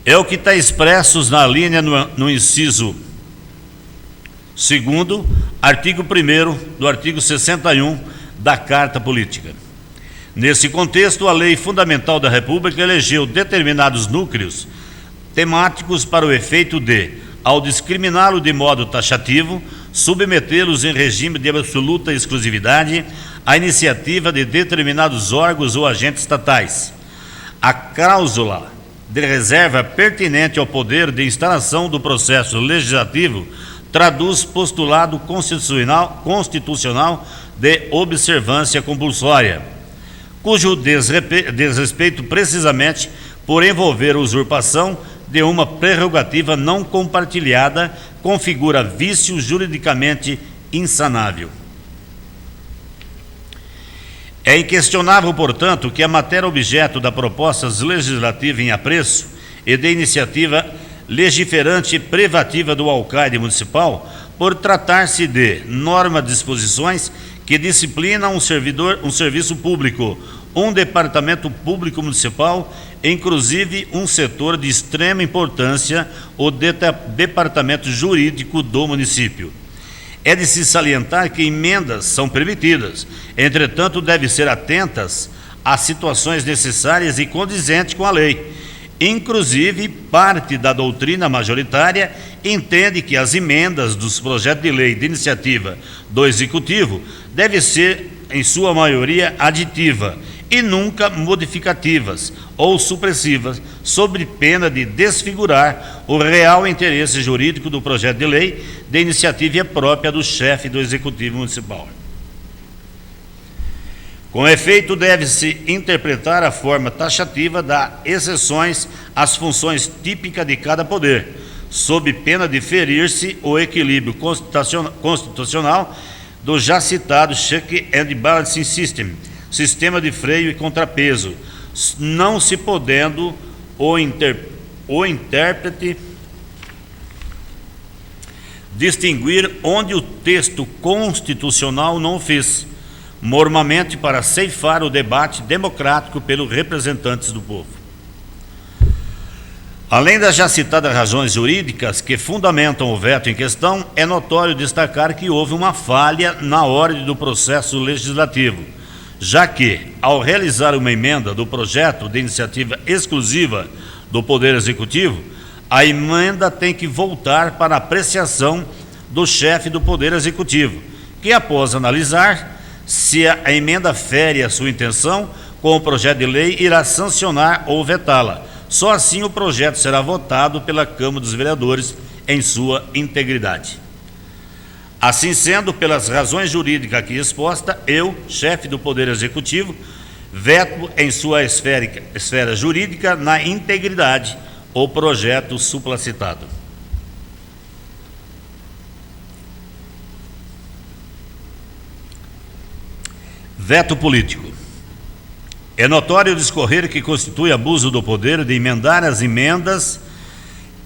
É o que está expresso na linha no inciso 2º, artigo 1º do artigo 61 da Carta Política. Nesse contexto, a Lei Fundamental da República elegeu determinados núcleos temáticos para o efeito de, ao discriminá-lo de modo taxativo, submetê-los em regime de absoluta exclusividade à iniciativa de determinados órgãos ou agentes estatais. A cláusula de reserva pertinente ao poder de instalação do processo legislativo traduz postulado constitucional de observância compulsória, cujo desrespeito precisamente por envolver usurpação de uma prerrogativa não compartilhada configura vício juridicamente insanável. É inquestionável, portanto, que a matéria objeto da proposta legislativa em apreço e de iniciativa legiferante privativa do alcaide municipal, por tratar-se de norma de disposições que disciplina um serviço público, um departamento público municipal, inclusive um setor de extrema importância, o departamento jurídico do município. É de se salientar que emendas são permitidas, entretanto, devem ser atentas às situações necessárias e condizentes com a lei. Inclusive, parte da doutrina majoritária entende que as emendas dos projetos de lei de iniciativa do Executivo devem ser, em sua maioria, aditiva e nunca modificativas ou supressivas, sob pena de desfigurar o real interesse jurídico do projeto de lei de iniciativa própria do chefe do Executivo Municipal. Com efeito, deve-se interpretar a forma taxativa das exceções às funções típicas de cada poder, sob pena de ferir-se o equilíbrio constitucional do já citado Check and Balancing System, sistema de freio e contrapeso, não se podendo o intérprete distinguir onde o texto constitucional não o fez, mormamente para ceifar o debate democrático pelos representantes do povo. Além das já citadas razões jurídicas que fundamentam o veto em questão, é notório destacar que houve uma falha na ordem do processo legislativo, já que, ao realizar uma emenda do projeto de iniciativa exclusiva do Poder Executivo, a emenda tem que voltar para apreciação do chefe do Poder Executivo, que, após analisar se a emenda fere a sua intenção com o projeto de lei, irá sancionar ou vetá-la. Só assim o projeto será votado pela Câmara dos Vereadores em sua integridade. Assim sendo, pelas razões jurídicas aqui expostas, eu, chefe do Poder Executivo, veto em sua esfera jurídica na integridade o projeto supracitado. Veto político. É notório o discorrer que constitui abuso do poder de emendar as emendas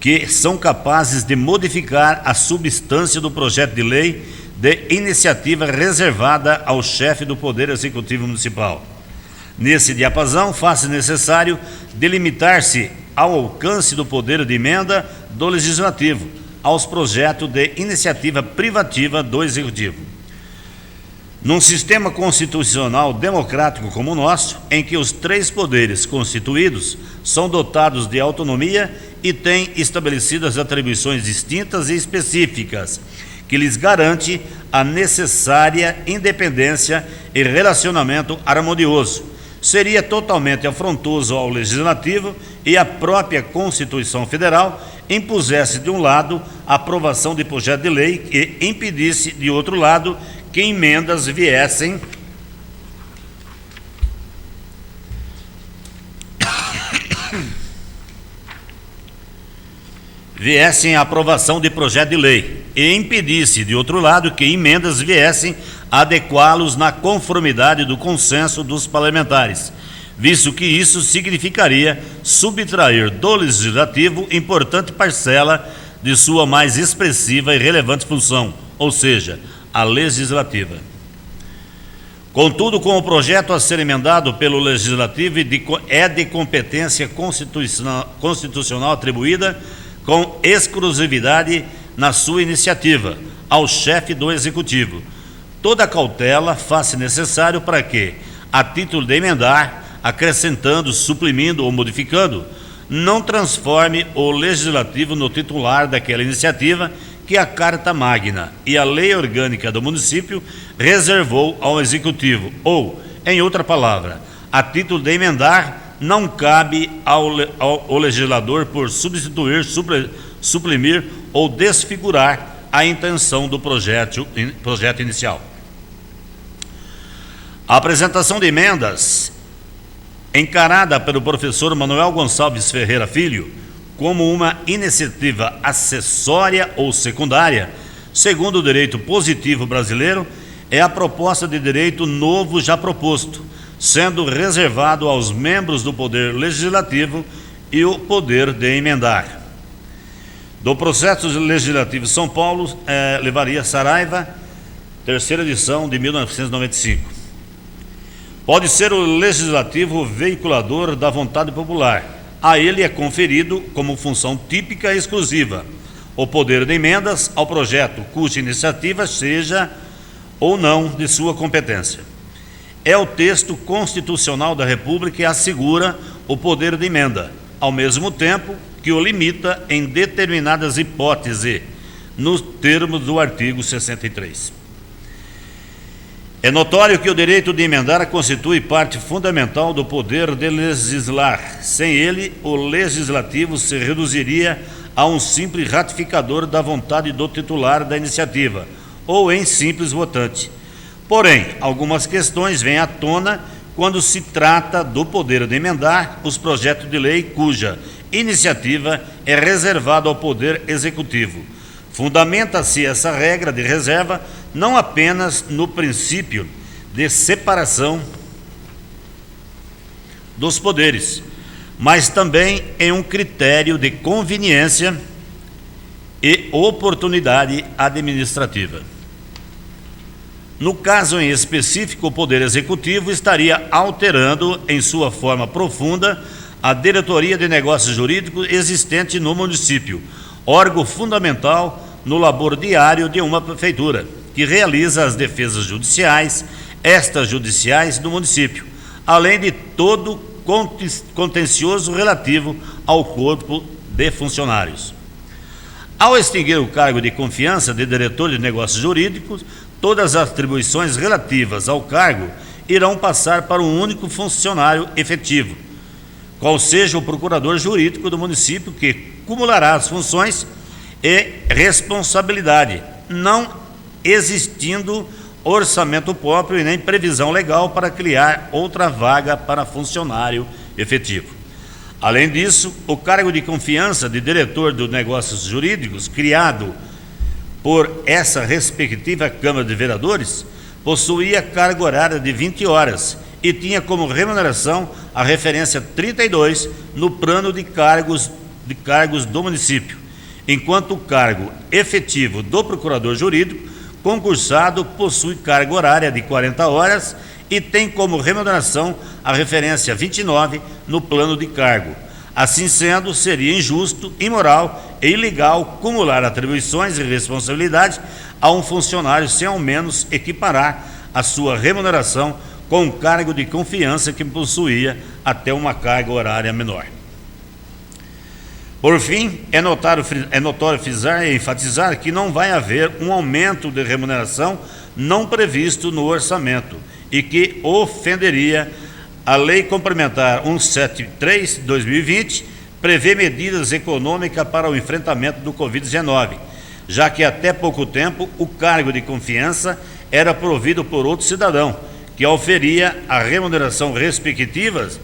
que são capazes de modificar a substância do projeto de lei de iniciativa reservada ao chefe do Poder Executivo Municipal. Nesse diapasão, faz-se necessário delimitar-se ao alcance do poder de emenda do Legislativo aos projetos de iniciativa privativa do Executivo. Num sistema constitucional democrático como o nosso, em que os três poderes constituídos são dotados de autonomia e têm estabelecidas atribuições distintas e específicas, que lhes garante a necessária independência e relacionamento harmonioso, seria totalmente afrontoso ao Legislativo e à própria Constituição Federal impusesse, de um lado, a aprovação de projeto de lei e impedisse, de outro lado, que emendas viessem à aprovação de projeto de lei e impedisse, de outro lado, que emendas viessem adequá-los na conformidade do consenso dos parlamentares, visto que isso significaria subtrair do Legislativo importante parcela de sua mais expressiva e relevante função, ou seja, a legislativa. Contudo, com o projeto a ser emendado pelo Legislativo é de competência constitucional atribuída com exclusividade na sua iniciativa ao chefe do Executivo. Toda cautela faz-se necessário para que, a título de emendar, acrescentando, suprimindo ou modificando, não transforme o Legislativo no titular daquela iniciativa que a Carta Magna e a Lei Orgânica do Município reservou ao Executivo, ou, em outra palavra, a título de emendar, não cabe ao legislador por substituir, suprimir ou desfigurar a intenção do projeto inicial. A apresentação de emendas, encarada pelo professor Manuel Gonçalves Ferreira Filho como uma iniciativa acessória ou secundária, segundo o direito positivo brasileiro, é a proposta de direito novo já proposto, sendo reservado aos membros do Poder Legislativo e o poder de emendar. Do processo legislativo São Paulo, Levaria Saraiva, terceira edição de 1995. Pode ser o Legislativo veiculador da vontade popular. A ele é conferido, como função típica e exclusiva, o poder de emendas ao projeto cuja iniciativa seja ou não de sua competência. É o texto constitucional da República que assegura o poder de emenda, ao mesmo tempo que o limita em determinadas hipóteses, nos termos do artigo 63. É notório que o direito de emendar constitui parte fundamental do poder de legislar. Sem ele, o Legislativo se reduziria a um simples ratificador da vontade do titular da iniciativa, ou em simples votante. Porém, algumas questões vêm à tona quando se trata do poder de emendar os projetos de lei cuja iniciativa é reservada ao Poder Executivo. Fundamenta-se essa regra de reserva não apenas no princípio de separação dos poderes, mas também em um critério de conveniência e oportunidade administrativa. No caso em específico, o Poder Executivo estaria alterando em sua forma profunda a diretoria de negócios jurídicos existente no município, órgão fundamental no labor diário de uma prefeitura, que realiza as defesas judiciais, extrajudiciais do município, além de todo contencioso relativo ao corpo de funcionários. Ao extinguir o cargo de confiança de diretor de negócios jurídicos, todas as atribuições relativas ao cargo irão passar para um único funcionário efetivo, qual seja o procurador jurídico do município, que cumulará as funções e responsabilidade, não existindo orçamento próprio e nem previsão legal para criar outra vaga para funcionário efetivo. Além disso, o cargo de confiança de diretor de negócios jurídicos, criado por essa respectiva Câmara de Vereadores, possuía carga horária de 20 horas e tinha como remuneração a referência 32 no plano de cargos do município, enquanto o cargo efetivo do procurador jurídico concursado possui carga horária de 40 horas e tem como remuneração a referência 29 no plano de cargo. Assim sendo, seria injusto, imoral e ilegal cumular atribuições e responsabilidades a um funcionário sem ao menos equiparar a sua remuneração com o cargo de confiança que possuía até uma carga horária menor. Por fim, é notório frisar e enfatizar que não vai haver um aumento de remuneração não previsto no orçamento e que ofenderia A Lei Complementar 173/2020 prevê medidas econômicas para o enfrentamento do Covid-19, já que até pouco tempo o cargo de confiança era provido por outro cidadão, que oferia a remuneração respectivas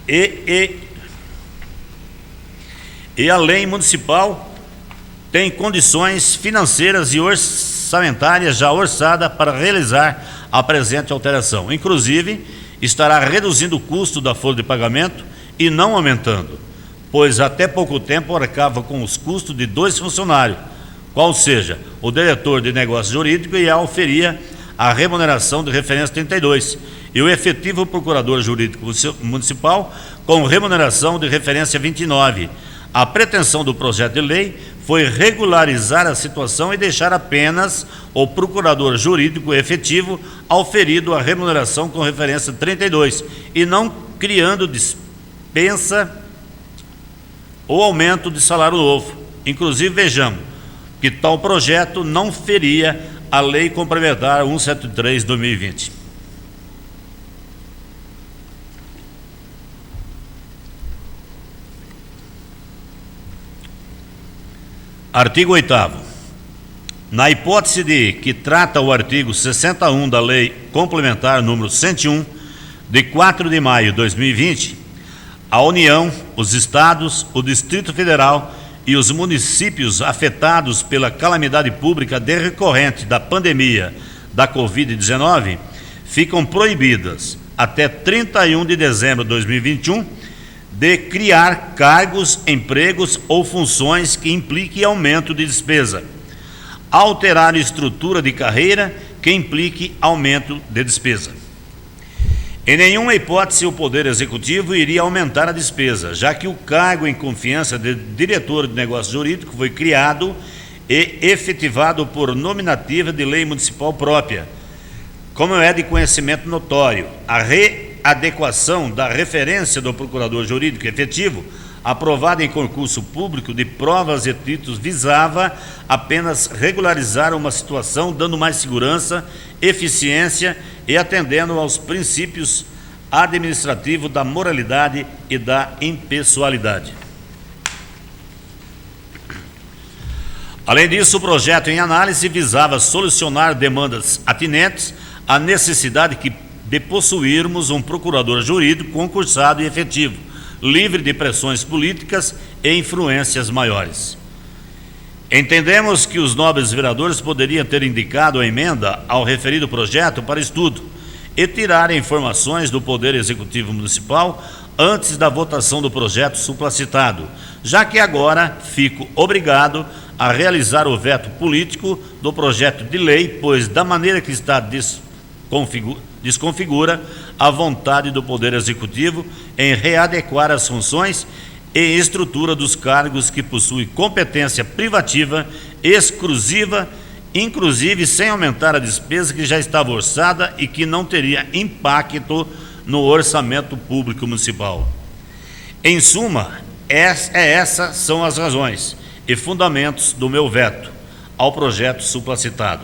e a lei municipal tem condições financeiras e orçamentárias já orçada para realizar a presente alteração. Inclusive, estará reduzindo o custo da folha de pagamento e não aumentando, pois até pouco tempo arcava com os custos de 2 funcionários, qual seja, o diretor de negócio jurídico e oferia a remuneração de referência 32, e o efetivo procurador jurídico municipal com remuneração de referência 29. A pretensão do projeto de lei foi regularizar a situação e deixar apenas o procurador jurídico efetivo auferido a remuneração com referência 32, e não criando dispensa ou aumento de salário novo. Inclusive, vejamos que tal projeto não feria a Lei Complementar 173/2020. Artigo 8º. Na hipótese de que trata o artigo 61 da Lei Complementar número 101, de 4 de maio de 2020, a União, os Estados, o Distrito Federal e os municípios afetados pela calamidade pública decorrente da pandemia da Covid-19 ficam proibidas, até 31 de dezembro de 2021, de criar cargos, empregos ou funções que impliquem aumento de despesa, alterar estrutura de carreira que implique aumento de despesa. Em nenhuma hipótese o Poder Executivo iria aumentar a despesa, já que o cargo em confiança de diretor de negócio jurídico foi criado e efetivado por nominativa de lei municipal própria. Como é de conhecimento notório, a readequação da referência do procurador jurídico efetivo, aprovada em concurso público de provas e títulos, visava apenas regularizar uma situação, dando mais segurança, eficiência e atendendo aos princípios administrativos da moralidade e da impessoalidade. Além disso, o projeto em análise visava solucionar demandas atinentes à necessidade de possuirmos um procurador jurídico concursado e efetivo, livre de pressões políticas e influências maiores. Entendemos que os nobres vereadores poderiam ter indicado a emenda ao referido projeto para estudo e tirar informações do Poder Executivo Municipal antes da votação do projeto supracitado, já que agora fico obrigado a realizar o veto político do projeto de lei, pois da maneira que está desconfigura a vontade do Poder Executivo em readequar as funções e estrutura dos cargos que possuem competência privativa exclusiva, inclusive sem aumentar a despesa que já estava orçada e que não teria impacto no orçamento público municipal. Em suma, essas são as razões e fundamentos do meu veto ao projeto supracitado,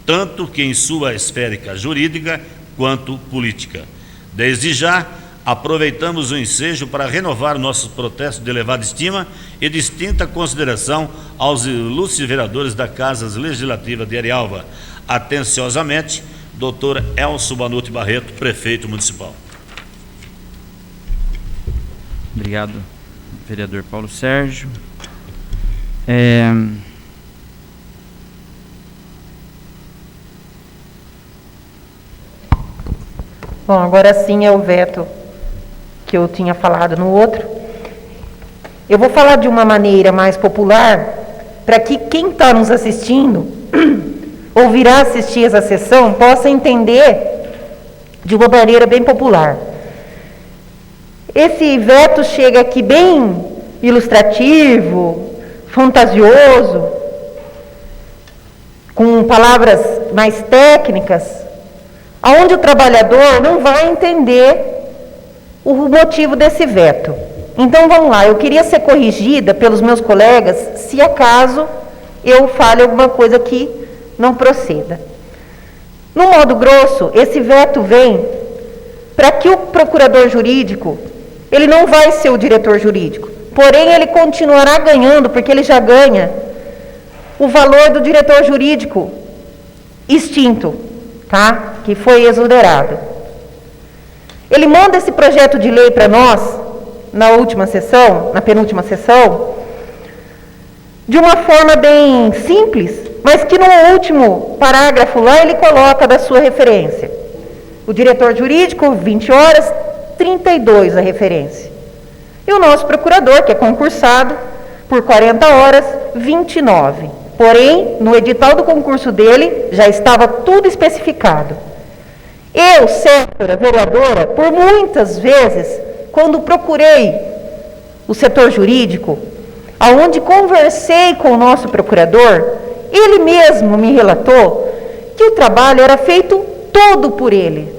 tanto que em sua esfera jurídica quanto política. Desde já, aproveitamos o ensejo para renovar nossos protestos de elevada estima e distinta consideração aos ilustres vereadores da Casa Legislativa de Arialva. Atenciosamente, Dr. Elcio Banuti Barreto, Prefeito Municipal. Obrigado, vereador Paulo Sérgio. Bom, agora sim é o veto que eu tinha falado no outro. Eu vou falar de uma maneira mais popular, para que quem está nos assistindo ou virá assistir essa sessão possa entender de uma maneira bem popular. Esse veto chega aqui bem ilustrativo, fantasioso, com palavras mais técnicas, onde o trabalhador não vai entender o motivo desse veto. Então vamos lá, eu queria ser corrigida pelos meus colegas se acaso eu fale alguma coisa que não proceda. No modo grosso, esse veto vem para que o procurador jurídico, ele não vai ser o diretor jurídico, porém ele continuará ganhando, porque ele já ganha o valor do diretor jurídico extinto, tá? Que foi exonerado. Ele manda esse projeto de lei para nós, na última sessão, na penúltima sessão, de uma forma bem simples, mas que no último parágrafo lá ele coloca da sua referência. O diretor jurídico, 20 horas, 32 a referência. E o nosso procurador, que é concursado, por 40 horas, 29. Porém, no edital do concurso dele, já estava tudo especificado. Eu, Séfora, vereadora, por muitas vezes, quando procurei o setor jurídico, aonde conversei com o nosso procurador, ele mesmo me relatou que o trabalho era feito todo por ele,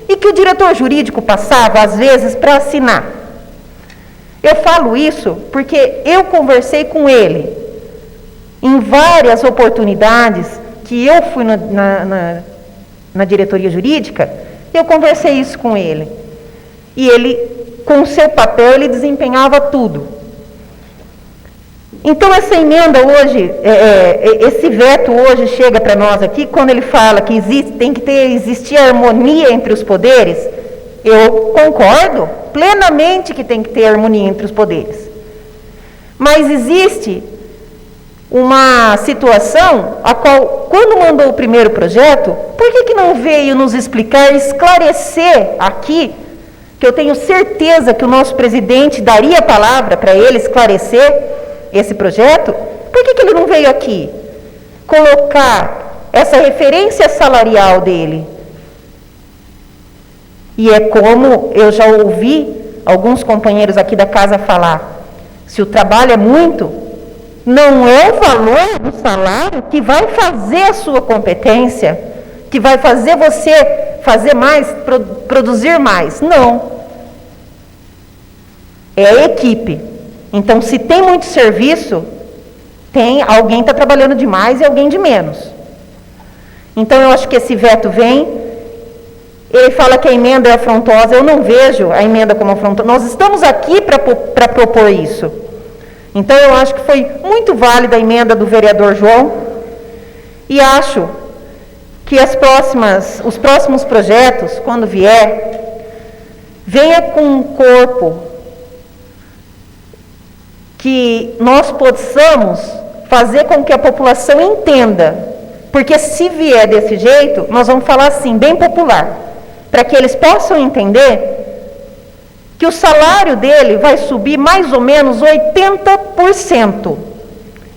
e que o diretor jurídico passava, às vezes, para assinar. Eu falo isso porque eu conversei com ele em várias oportunidades que eu fui na diretoria jurídica, eu conversei isso com ele. E ele, com o seu papel, ele desempenhava tudo. Então, essa emenda hoje, esse veto hoje chega para nós aqui, quando ele fala que tem que existir harmonia entre os poderes, eu concordo plenamente que tem que ter harmonia entre os poderes. Mas existe uma situação a qual, quando mandou o primeiro projeto, por que não veio nos explicar, esclarecer aqui, que eu tenho certeza que o nosso presidente daria a palavra para ele esclarecer esse projeto? Por que ele não veio aqui colocar essa referência salarial dele? E é como eu já ouvi alguns companheiros aqui da casa falar, se o trabalho é muito, não é o valor do salário que vai fazer a sua competência, que vai fazer você fazer mais, produzir mais. Não. É a equipe. Então, se tem muito serviço, alguém está trabalhando demais e alguém de menos. Então, eu acho que esse veto vem. Ele fala que a emenda é afrontosa. Eu não vejo a emenda como afrontosa. Nós estamos aqui para propor isso. Então, eu acho que foi muito válida a emenda do vereador João. E acho que os próximos projetos, quando vier, venha com um corpo que nós possamos fazer com que a população entenda. Porque se vier desse jeito, nós vamos falar assim, bem popular, para que eles possam entender que o salário dele vai subir mais ou menos 80%.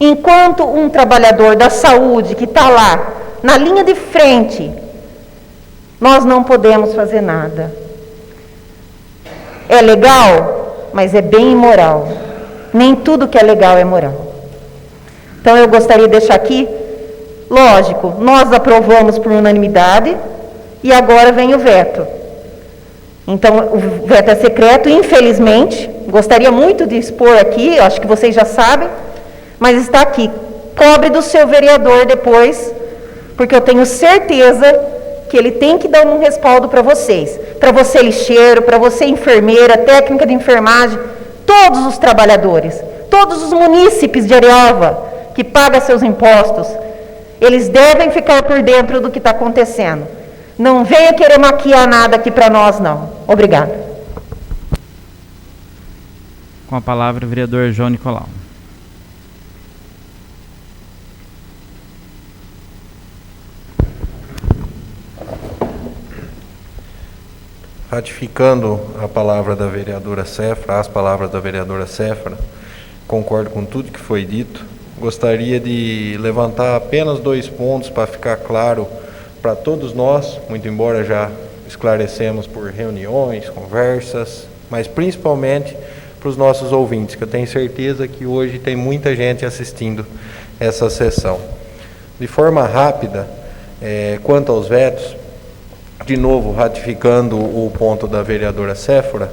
Enquanto um trabalhador da saúde que está lá, na linha de frente, nós não podemos fazer nada. É legal, mas é bem imoral. Nem tudo que é legal é moral. Então eu gostaria de deixar aqui, lógico, nós aprovamos por unanimidade e agora vem o veto. Então o veto é secreto, infelizmente, gostaria muito de expor aqui, acho que vocês já sabem, mas está aqui. Cobre do seu vereador depois, porque eu tenho certeza que ele tem que dar um respaldo para vocês. Para você lixeiro, para você enfermeira, técnica de enfermagem, todos os trabalhadores, todos os munícipes de Arialva que pagam seus impostos, eles devem ficar por dentro do que está acontecendo. Não venha querer maquiar nada aqui para nós, não. Obrigada. Com a palavra o vereador João Nicolau. Ratificando a palavra da vereadora Séfora, as palavras da vereadora Séfora, concordo com tudo que foi dito. Gostaria de levantar apenas 2 pontos para ficar claro para todos nós, muito embora já esclarecemos por reuniões, conversas, mas principalmente para os nossos ouvintes, que eu tenho certeza que hoje tem muita gente assistindo essa sessão. De forma rápida, quanto aos vetos, de novo, ratificando o ponto da vereadora Séfora,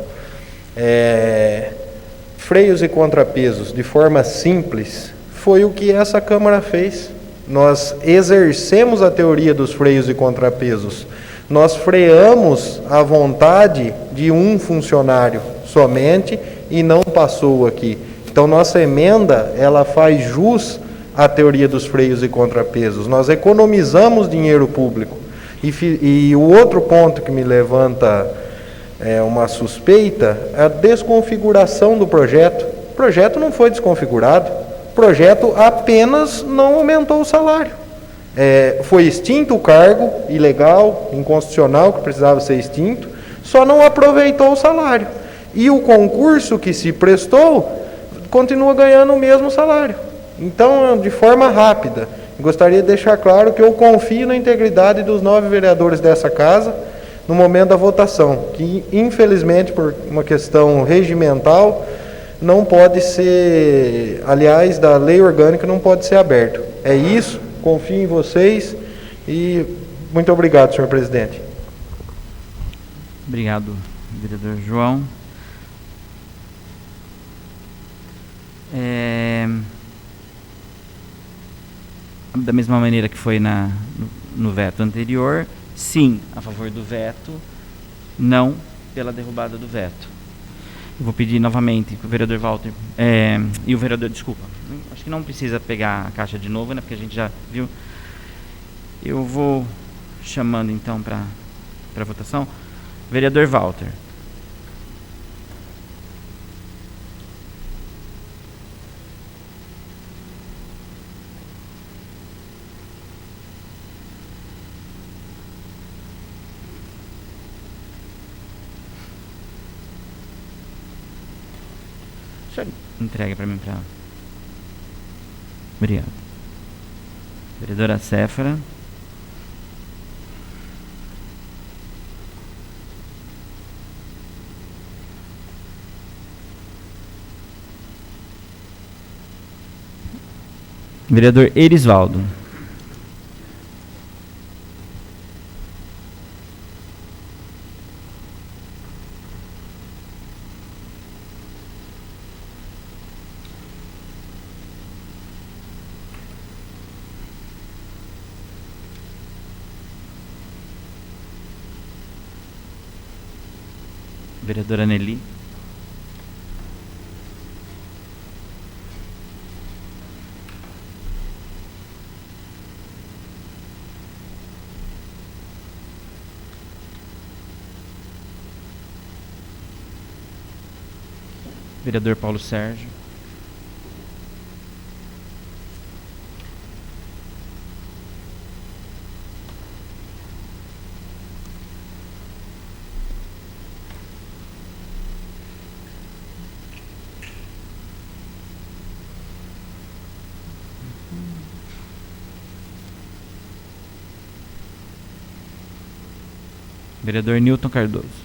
freios e contrapesos, de forma simples, foi o que essa Câmara fez. Nós exercemos a teoria dos freios e contrapesos Nós freamos a vontade de um funcionário somente e não passou aqui. Então, nossa emenda, ela faz jus à teoria dos freios e contrapesos. Nós economizamos dinheiro público. E o outro ponto que me levanta uma suspeita é a desconfiguração do projeto. O projeto não foi desconfigurado. O projeto apenas não aumentou o salário. Foi extinto o cargo, ilegal, inconstitucional, que precisava ser extinto, só não aproveitou o salário. E o concurso que se prestou continua ganhando o mesmo salário. Então, de forma rápida, gostaria de deixar claro que eu confio na integridade dos 9 vereadores dessa casa no momento da votação, que infelizmente por uma questão regimental não pode ser, aliás, da lei orgânica não pode ser aberto. É isso, confio em vocês e muito obrigado, senhor presidente. Obrigado, vereador João. Da mesma maneira que foi no veto anterior, sim, a favor do veto, não pela derrubada do veto. Eu vou pedir novamente que o vereador Walter e o vereador, desculpa, acho que não precisa pegar a caixa de novo, né, porque a gente já viu. Eu vou chamando então para votação. Vereador Walter. Entrega para mim para ela. Obrigado. Vereadora Séfora. Vereador Erisvaldo. Vereadora Nelly. Vereador Paulo Sérgio. Vereador Newton Cardoso.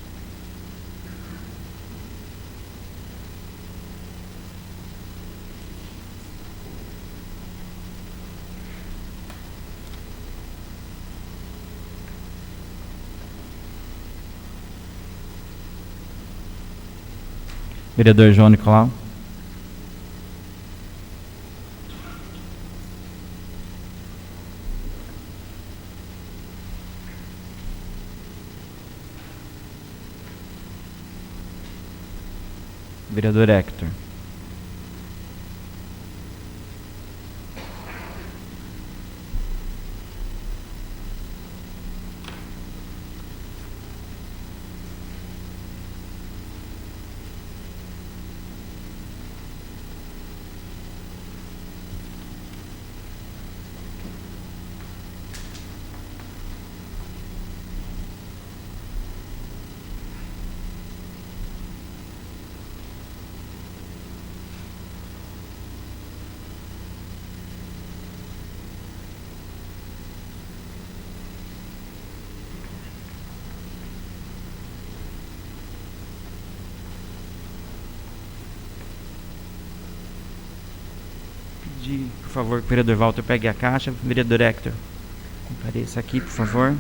Vereador João Nicolau. Vereador Hector. Por favor, que o vereador Walter pegue a caixa. Vereador Hector, compareça aqui, por favor.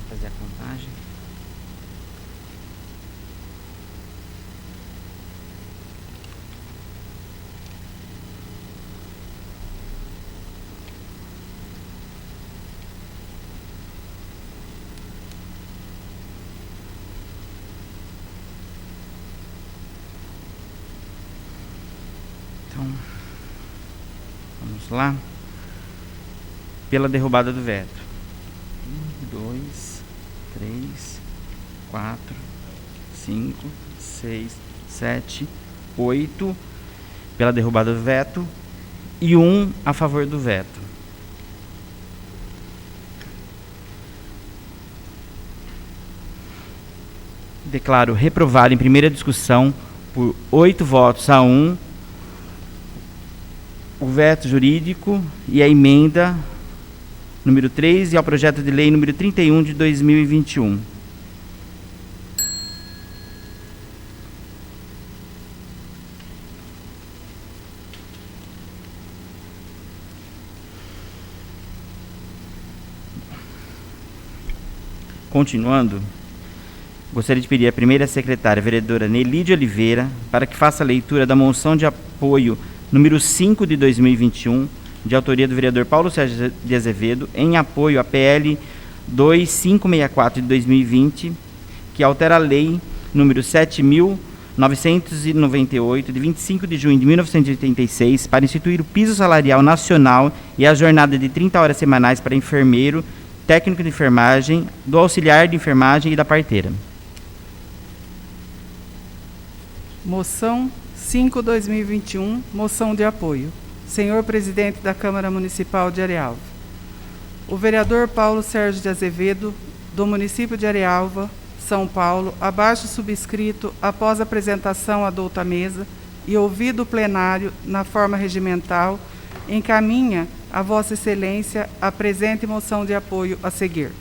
Fazer a contagem. Vamos lá. Pela derrubada do veto. 1, 2, 3, 4, 5, 6, 7, 8. Pela derrubada do veto. E 1 a favor do veto. Declaro reprovado em primeira discussão por 8 votos a 1 o veto jurídico e a emenda número 3 e ao projeto de lei número 31 de 2021. Continuando, gostaria de pedir à primeira secretária, a vereadora Nelide Oliveira, para que faça a leitura da moção de apoio número 5 de 2021, de autoria do vereador Paulo Sérgio de Azevedo, em apoio à PL 2564 de 2020, que altera a lei número 7.998, de 25 de junho de 1986, para instituir o piso salarial nacional e a jornada de 30 horas semanais para enfermeiro, técnico de enfermagem, do auxiliar de enfermagem e da parteira. Moção 5/2021, moção de apoio. Senhor Presidente da Câmara Municipal de Arealva. O vereador Paulo Sérgio de Azevedo, do município de Arealva, São Paulo, abaixo subscrito, após apresentação à douta mesa e ouvido o plenário na forma regimental, encaminha a Vossa Excelência a presente moção de apoio a seguir.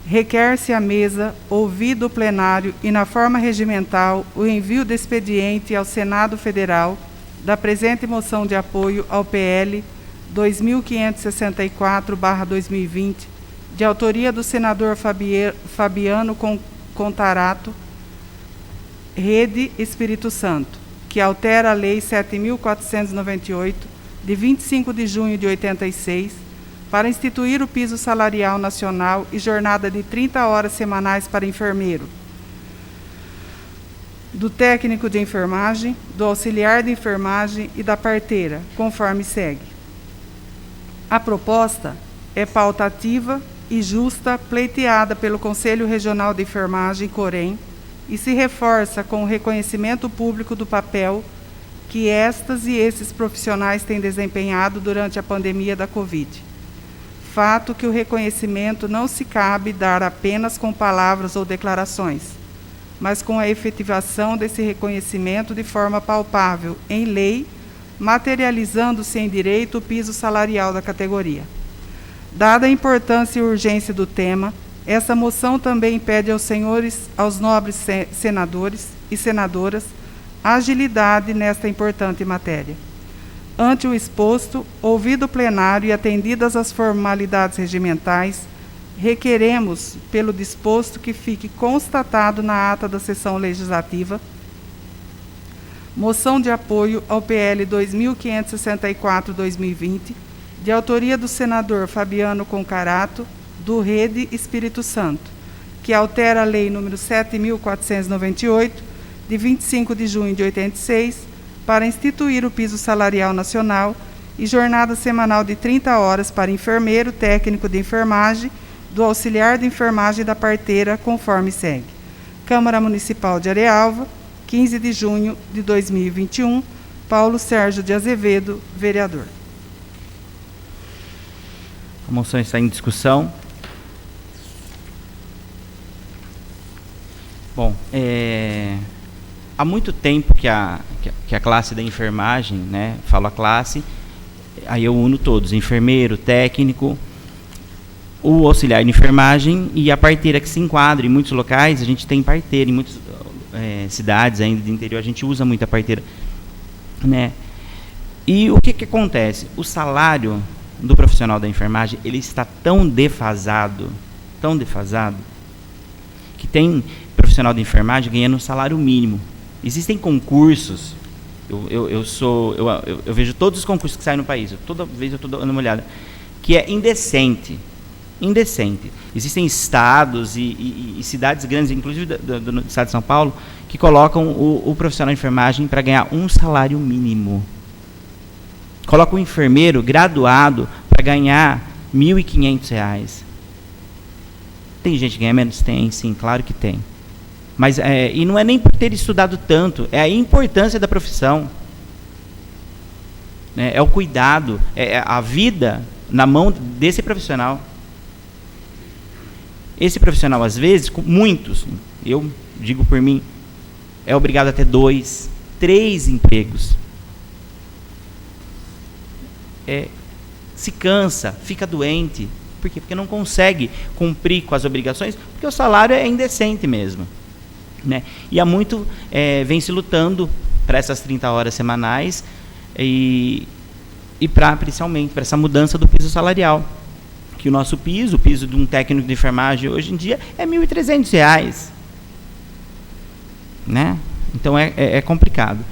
Requer-se à mesa, ouvido o plenário e na forma regimental, o envio do expediente ao Senado Federal da presente moção de apoio ao PL 2564/2020, de autoria do senador Fabiano Contarato, Rede Espírito Santo, que altera a Lei 7.498, de 25 de junho de 86, para instituir o piso salarial nacional e jornada de 30 horas semanais para enfermeiro, do técnico de enfermagem, do auxiliar de enfermagem e da parteira, conforme segue. A proposta é pautativa e justa, pleiteada pelo Conselho Regional de Enfermagem, COREN, e se reforça com o reconhecimento público do papel que estas e esses profissionais têm desempenhado durante a pandemia da Covid. Fato que o reconhecimento não se cabe dar apenas com palavras ou declarações, mas com a efetivação desse reconhecimento de forma palpável, em lei, materializando-se em direito o piso salarial da categoria. Dada a importância e urgência do tema, essa moção também pede aos nobres senadores e senadoras, agilidade nesta importante matéria. Ante o exposto, ouvido o plenário e atendidas as formalidades regimentais, requeremos, pelo disposto, que fique constatado na ata da sessão legislativa, moção de apoio ao PL 2564/2020, de autoria do senador Fabiano Contarato, do Rede Espírito Santo, que altera a Lei nº 7.498, de 25 de junho de 86, para instituir o piso salarial nacional e jornada semanal de 30 horas para enfermeiro, técnico de enfermagem, do auxiliar de enfermagem e da parteira, conforme segue. Câmara Municipal de Arealva, 15 de junho de 2021, Paulo Sérgio de Azevedo, vereador. A moção está em discussão. Bom, há muito tempo que a classe da enfermagem, né, falo a classe, aí eu uno todos, enfermeiro, técnico, o auxiliar de enfermagem e a parteira, que se enquadra. Em muitos locais a gente tem parteira, em muitas cidades ainda do interior a gente usa muito a parteira, né? E o que acontece? O salário do profissional da enfermagem, ele está tão defasado, que tem profissional de enfermagem ganhando um salário mínimo. Existem concursos, eu vejo todos os concursos que saem no país, toda vez eu estou dando uma olhada, que é indecente. Existem estados e cidades grandes, inclusive do estado de São Paulo, que colocam o profissional de enfermagem para ganhar um salário mínimo. Coloca um enfermeiro graduado para ganhar R$ 1.500. Tem gente que ganha menos? Tem, sim, claro que tem. Mas, e não é nem por ter estudado tanto, é a importância da profissão. É o cuidado, é a vida na mão desse profissional. Esse profissional, às vezes, muitos, eu digo por mim, é obrigado a ter 2, 3 empregos. Se cansa, fica doente. Por quê? Porque não consegue cumprir com as obrigações, porque o salário é indecente mesmo. Né? E há muito vem se lutando para essas 30 horas semanais e principalmente para essa mudança do piso salarial. Que o nosso piso, o piso de um técnico de enfermagem hoje em dia é R$ 1.300. Né? Então é complicado.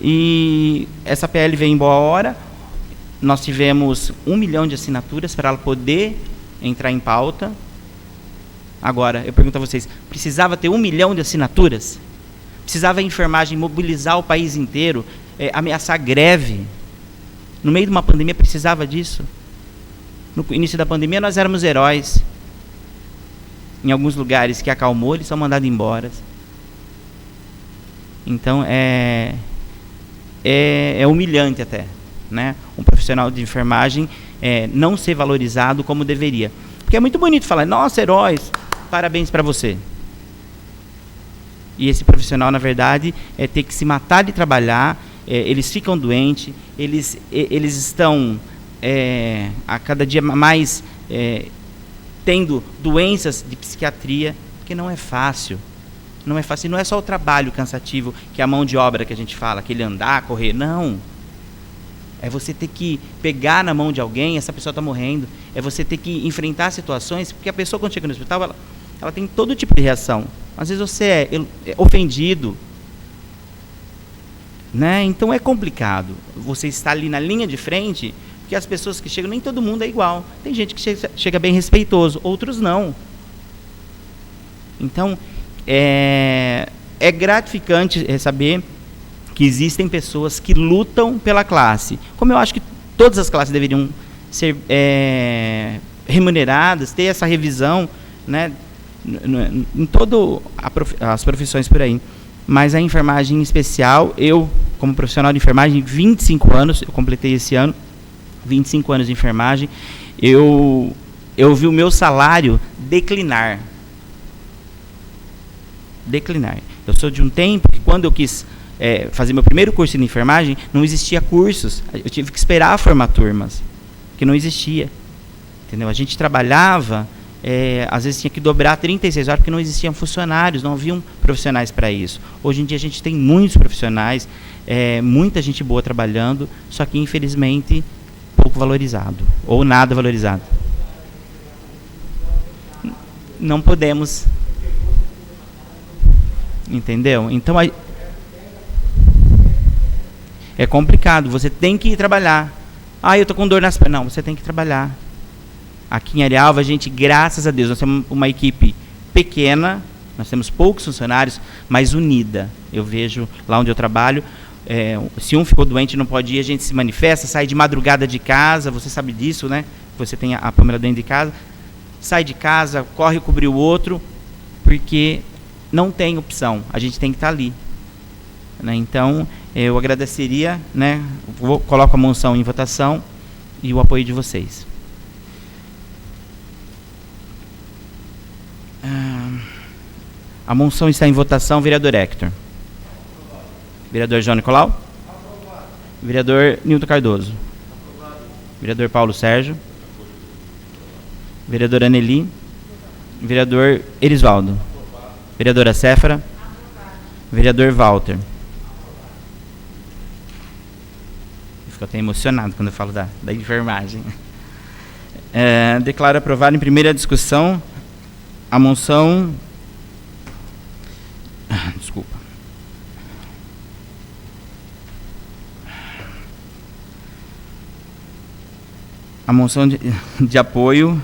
E essa PL veio em boa hora. Nós tivemos 1 milhão de assinaturas para ela poder entrar em pauta. Agora, eu pergunto a vocês, precisava ter 1 milhão de assinaturas? Precisava a enfermagem mobilizar o país inteiro, ameaçar greve? No meio de uma pandemia precisava disso? No início da pandemia nós éramos heróis. Em alguns lugares que acalmou, eles são mandados embora. Então é humilhante até, né? Um profissional de enfermagem não ser valorizado como deveria. Porque é muito bonito falar, nossa, heróis, parabéns para você. E esse profissional, na verdade, ter que se matar de trabalhar, eles ficam doentes, eles estão a cada dia mais tendo doenças de psiquiatria, porque não é fácil. Não é fácil, não é só o trabalho cansativo, que é a mão de obra que a gente fala, aquele andar, correr, não. É você ter que pegar na mão de alguém, essa pessoa está morrendo. É você ter que enfrentar situações, porque a pessoa quando chega no hospital, ela tem todo tipo de reação. Às vezes você é ofendido, né? Então é complicado. Você está ali na linha de frente, porque as pessoas que chegam, nem todo mundo é igual. Tem gente que chega bem respeitoso, outros não. Então, é gratificante saber que existem pessoas que lutam pela classe. Como eu acho que todas as classes deveriam ser remuneradas, ter essa revisão, né, em todas as profissões por aí. Mas a enfermagem em especial, eu, como profissional de enfermagem, 25 anos, eu completei esse ano, 25 anos de enfermagem, eu vi o meu salário declinar. Eu sou de um tempo que quando eu quis fazer meu primeiro curso de enfermagem, não existia cursos. Eu tive que esperar formar turmas, que não existia. Entendeu? A gente trabalhava, às vezes tinha que dobrar 36 horas, porque não existiam funcionários, não haviam profissionais para isso. Hoje em dia a gente tem muitos profissionais, muita gente boa trabalhando, só que infelizmente pouco valorizado, ou nada valorizado. Não podemos... Entendeu? Então é complicado, você tem que ir trabalhar. Eu tô com dor nas pernas. Não, você tem que trabalhar. Aqui em Arealva, a gente, graças a Deus, nós temos uma equipe pequena, nós temos poucos funcionários, mas unida. Eu vejo lá onde eu trabalho, se um ficou doente e não pode ir, a gente se manifesta, sai de madrugada de casa, você sabe disso, né? Você tem a Pamela dentro de casa, sai de casa, corre cobrir o outro, porque não tem opção, a gente tem que estar ali. Né? Então, eu agradeceria, né? Coloco a moção em votação e o apoio de vocês. A moção está em votação, vereador Hector. Vereador João Nicolau. Vereador Nilton Cardoso. Vereador Paulo Sérgio. Vereador Aneli. Vereador Erisvaldo. Vereadora Séfara. Vereador Walter. Eu fico até emocionado quando eu falo da enfermagem. Declaro aprovado em primeira discussão a moção... Desculpa. A moção de apoio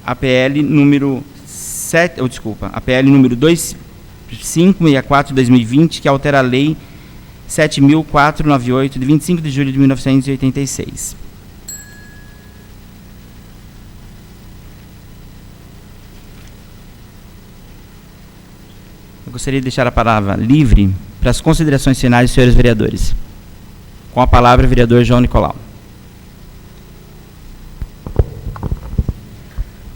à PL número 7, a PL número 2564 de 2020, que altera a lei 7.498, de 25 de julho de 1986. Eu gostaria de deixar a palavra livre para as considerações finais dos senhores vereadores. Com a palavra, o vereador João Nicolau.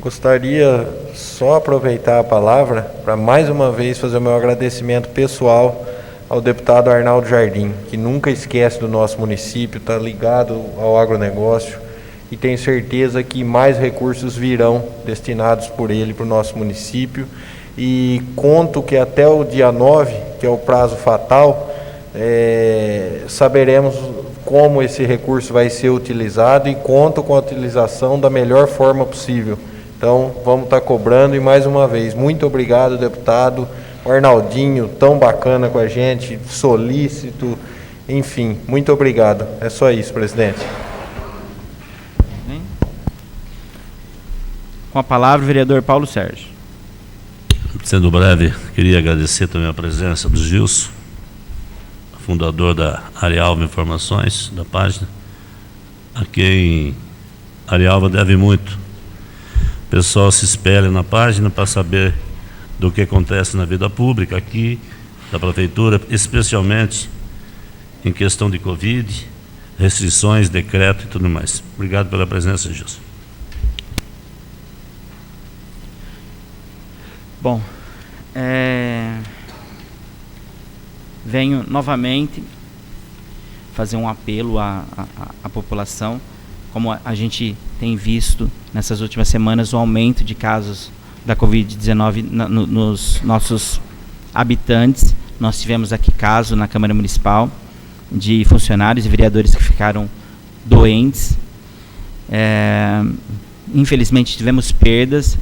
Gostaria só aproveitar a palavra para mais uma vez fazer o meu agradecimento pessoal ao deputado Arnaldo Jardim, que nunca esquece do nosso município, está ligado ao agronegócio e tenho certeza que mais recursos virão destinados por ele para o nosso município. E conto que até o dia 9, que é o prazo fatal, saberemos como esse recurso vai ser utilizado e conto com a utilização da melhor forma possível. Então, vamos estar cobrando e mais uma vez, muito obrigado, deputado. O Arnaldinho, tão bacana com a gente, solícito, enfim, muito obrigado. É só isso, presidente. Com a palavra, o vereador Paulo Sérgio. Sendo breve, queria agradecer também a presença do Gilson, fundador da Arialva Informações, da página, a quem Arialva deve muito. O pessoal se espelha na página para saber do que acontece na vida pública aqui, da prefeitura, especialmente em questão de Covid, restrições, decreto e tudo mais. Obrigado pela presença, Gilson. Bom, venho novamente fazer um apelo à população. Como a gente tem visto nessas últimas semanas o aumento de casos da Covid-19 nos nossos habitantes. Nós tivemos aqui caso na Câmara Municipal de funcionários e vereadores que ficaram doentes. Infelizmente tivemos perdas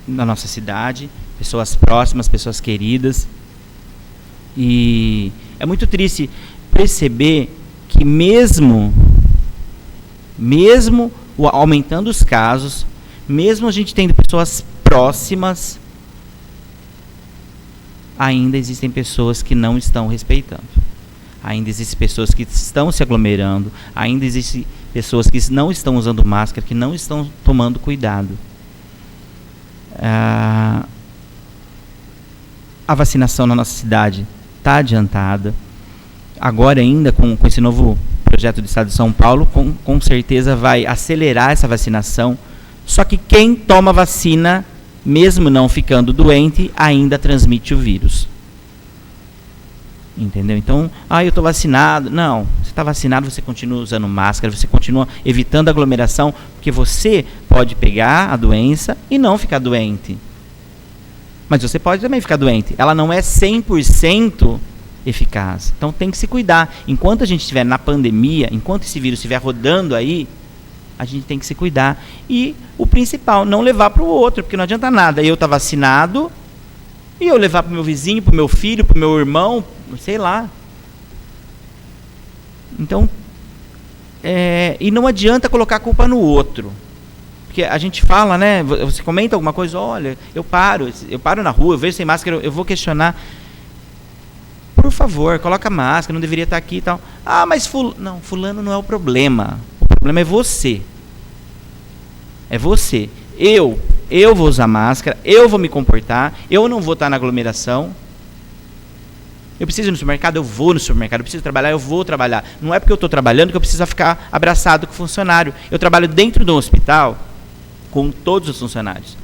na nossa cidade, pessoas próximas, pessoas queridas. E é muito triste perceber que mesmo aumentando os casos, mesmo a gente tendo pessoas próximas, ainda existem pessoas que não estão respeitando. Ainda existem pessoas que estão se aglomerando, ainda existem pessoas que não estão usando máscara, que não estão tomando cuidado. A vacinação na nossa cidade está adiantada. Agora ainda com esse novo projeto do Estado de São Paulo, com certeza vai acelerar essa vacinação. Só que quem toma vacina, mesmo não ficando doente, ainda transmite o vírus. Entendeu? Então, eu estou vacinado. Não, você está vacinado, você continua usando máscara, você continua evitando aglomeração, porque você pode pegar a doença e não ficar doente. Mas você pode também ficar doente. Ela não é 100% eficaz. Então tem que se cuidar. Enquanto a gente estiver na pandemia, enquanto esse vírus estiver rodando aí, a gente tem que se cuidar. E o principal, não levar para o outro, porque não adianta nada eu estar vacinado e eu levar para o meu vizinho, para o meu filho, para o meu irmão, sei lá. Então, e não adianta colocar a culpa no outro. Porque a gente fala, né? Você comenta alguma coisa, olha, eu paro na rua, eu vejo sem máscara, eu vou questionar. Por favor, coloca máscara, não deveria estar aqui e tal. Mas fulano não é o problema. O problema é você. É você. Eu vou usar máscara, eu vou me comportar, eu não vou estar na aglomeração. Eu preciso ir no supermercado, eu vou no supermercado. Eu preciso trabalhar, eu vou trabalhar. Não é porque eu estou trabalhando que eu preciso ficar abraçado com o funcionário. Eu trabalho dentro de um hospital com todos os funcionários.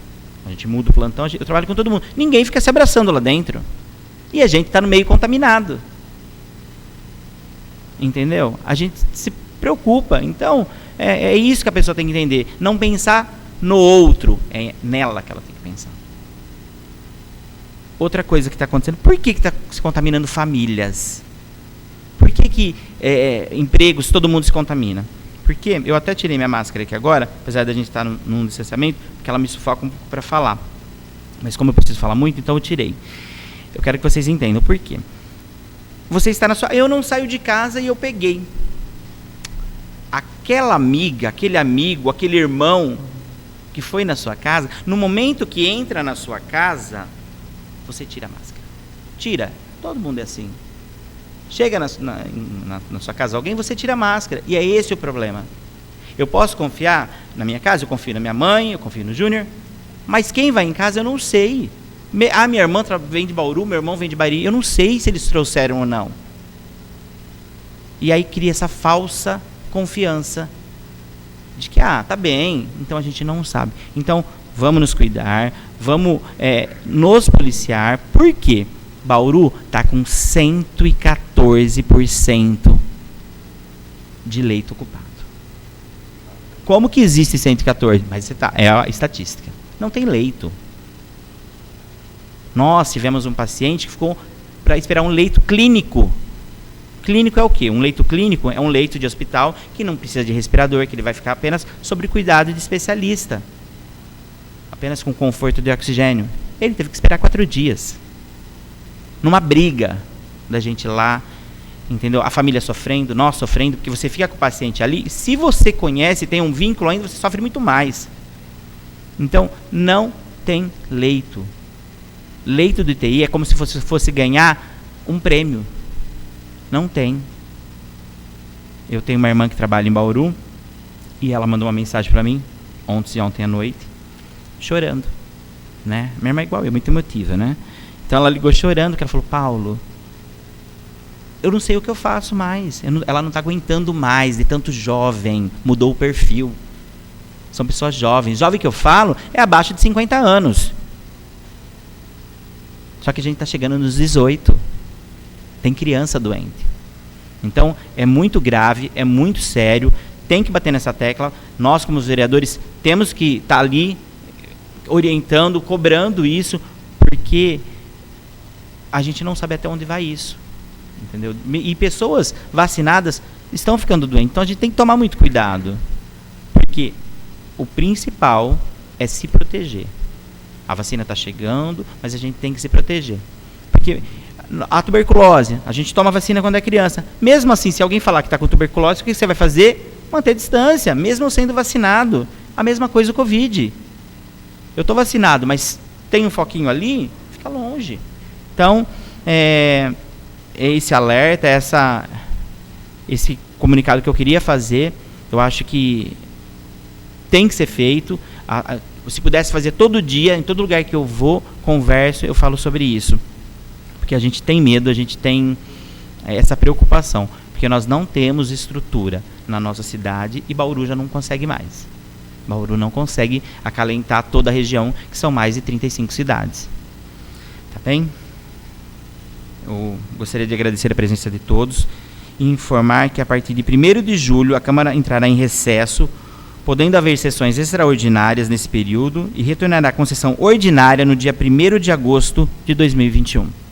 A gente muda o plantão, eu trabalho com todo mundo. Ninguém fica se abraçando lá dentro. E a gente está no meio contaminado. Entendeu? A gente se preocupa. Então, é isso que a pessoa tem que entender. Não pensar no outro. É nela que ela tem que pensar. Outra coisa que está acontecendo. Por que está se contaminando famílias? Por que empregos, todo mundo se contamina? Porque eu até tirei minha máscara aqui agora, apesar da gente estar num licenciamento, porque ela me sufoca um pouco para falar. Mas como eu preciso falar muito, então eu tirei. Eu quero que vocês entendam por quê. Você está na sua... Eu não saio de casa e eu peguei. Aquela amiga, aquele amigo, aquele irmão que foi na sua casa, no momento que entra na sua casa, você tira a máscara. Tira. Todo mundo é assim. Chega na sua casa alguém, você tira a máscara. E é esse o problema. Eu posso confiar na minha casa, eu confio na minha mãe, eu confio no Júnior, mas quem vai em casa eu não sei. Minha irmã vem de Bauru, meu irmão vem de Bariri, eu não sei se eles trouxeram ou não. E aí cria essa falsa confiança de que, tá bem, então a gente não sabe. Então, vamos nos cuidar, vamos nos policiar. Por quê? Bauru está com 114% de leito ocupado. Como que existe 114? Mas é a estatística. Não tem leito. Nós tivemos um paciente que ficou para esperar um leito clínico. Clínico é o quê? Um leito clínico é um leito de hospital que não precisa de respirador, que ele vai ficar apenas sob cuidado de especialista. Apenas com conforto de oxigênio. Ele teve que esperar 4 dias. Numa briga da gente lá, entendeu? A família sofrendo, nós sofrendo, porque você fica com o paciente ali. Se você conhece, tem um vínculo ainda, você sofre muito mais. Então, não tem leito. Leito do UTI é como se você fosse ganhar um prêmio. Não tem. Eu tenho uma irmã que trabalha em Bauru e ela mandou uma mensagem para mim ontem à noite, chorando, né? Minha irmã é igual eu, muito emotiva, né? Então ela ligou chorando, que ela falou: Paulo, eu não sei o que eu faço mais. Ela não está aguentando mais de tanto jovem, mudou o perfil. São pessoas jovens. Jovem que eu falo é abaixo de 50 anos. Só que a gente está chegando nos 18. Tem criança doente. Então, é muito grave, é muito sério, tem que bater nessa tecla. Nós, como os vereadores, temos que estar ali orientando, cobrando isso, porque a gente não sabe até onde vai isso. Entendeu? E pessoas vacinadas estão ficando doentes. Então, a gente tem que tomar muito cuidado. Porque o principal é se proteger. A vacina está chegando, mas a gente tem que se proteger. Porque a tuberculose, a gente toma vacina quando é criança. Mesmo assim, se alguém falar que está com tuberculose, o que você vai fazer? Manter distância, mesmo sendo vacinado. A mesma coisa o Covid. Eu estou vacinado, mas tem um foquinho ali, fica longe. Então, esse alerta, esse comunicado que eu queria fazer, eu acho que tem que ser feito. Se pudesse fazer todo dia, em todo lugar que eu vou, converso, eu falo sobre isso. Porque a gente tem medo, a gente tem essa preocupação. Porque nós não temos estrutura na nossa cidade e Bauru já não consegue mais. Bauru não consegue acalentar toda a região, que são mais de 35 cidades. Tá bem? Eu gostaria de agradecer a presença de todos e informar que a partir de 1º de julho a Câmara entrará em recesso, podendo haver sessões extraordinárias nesse período, e retornará com sessão ordinária no dia 1º de agosto de 2021.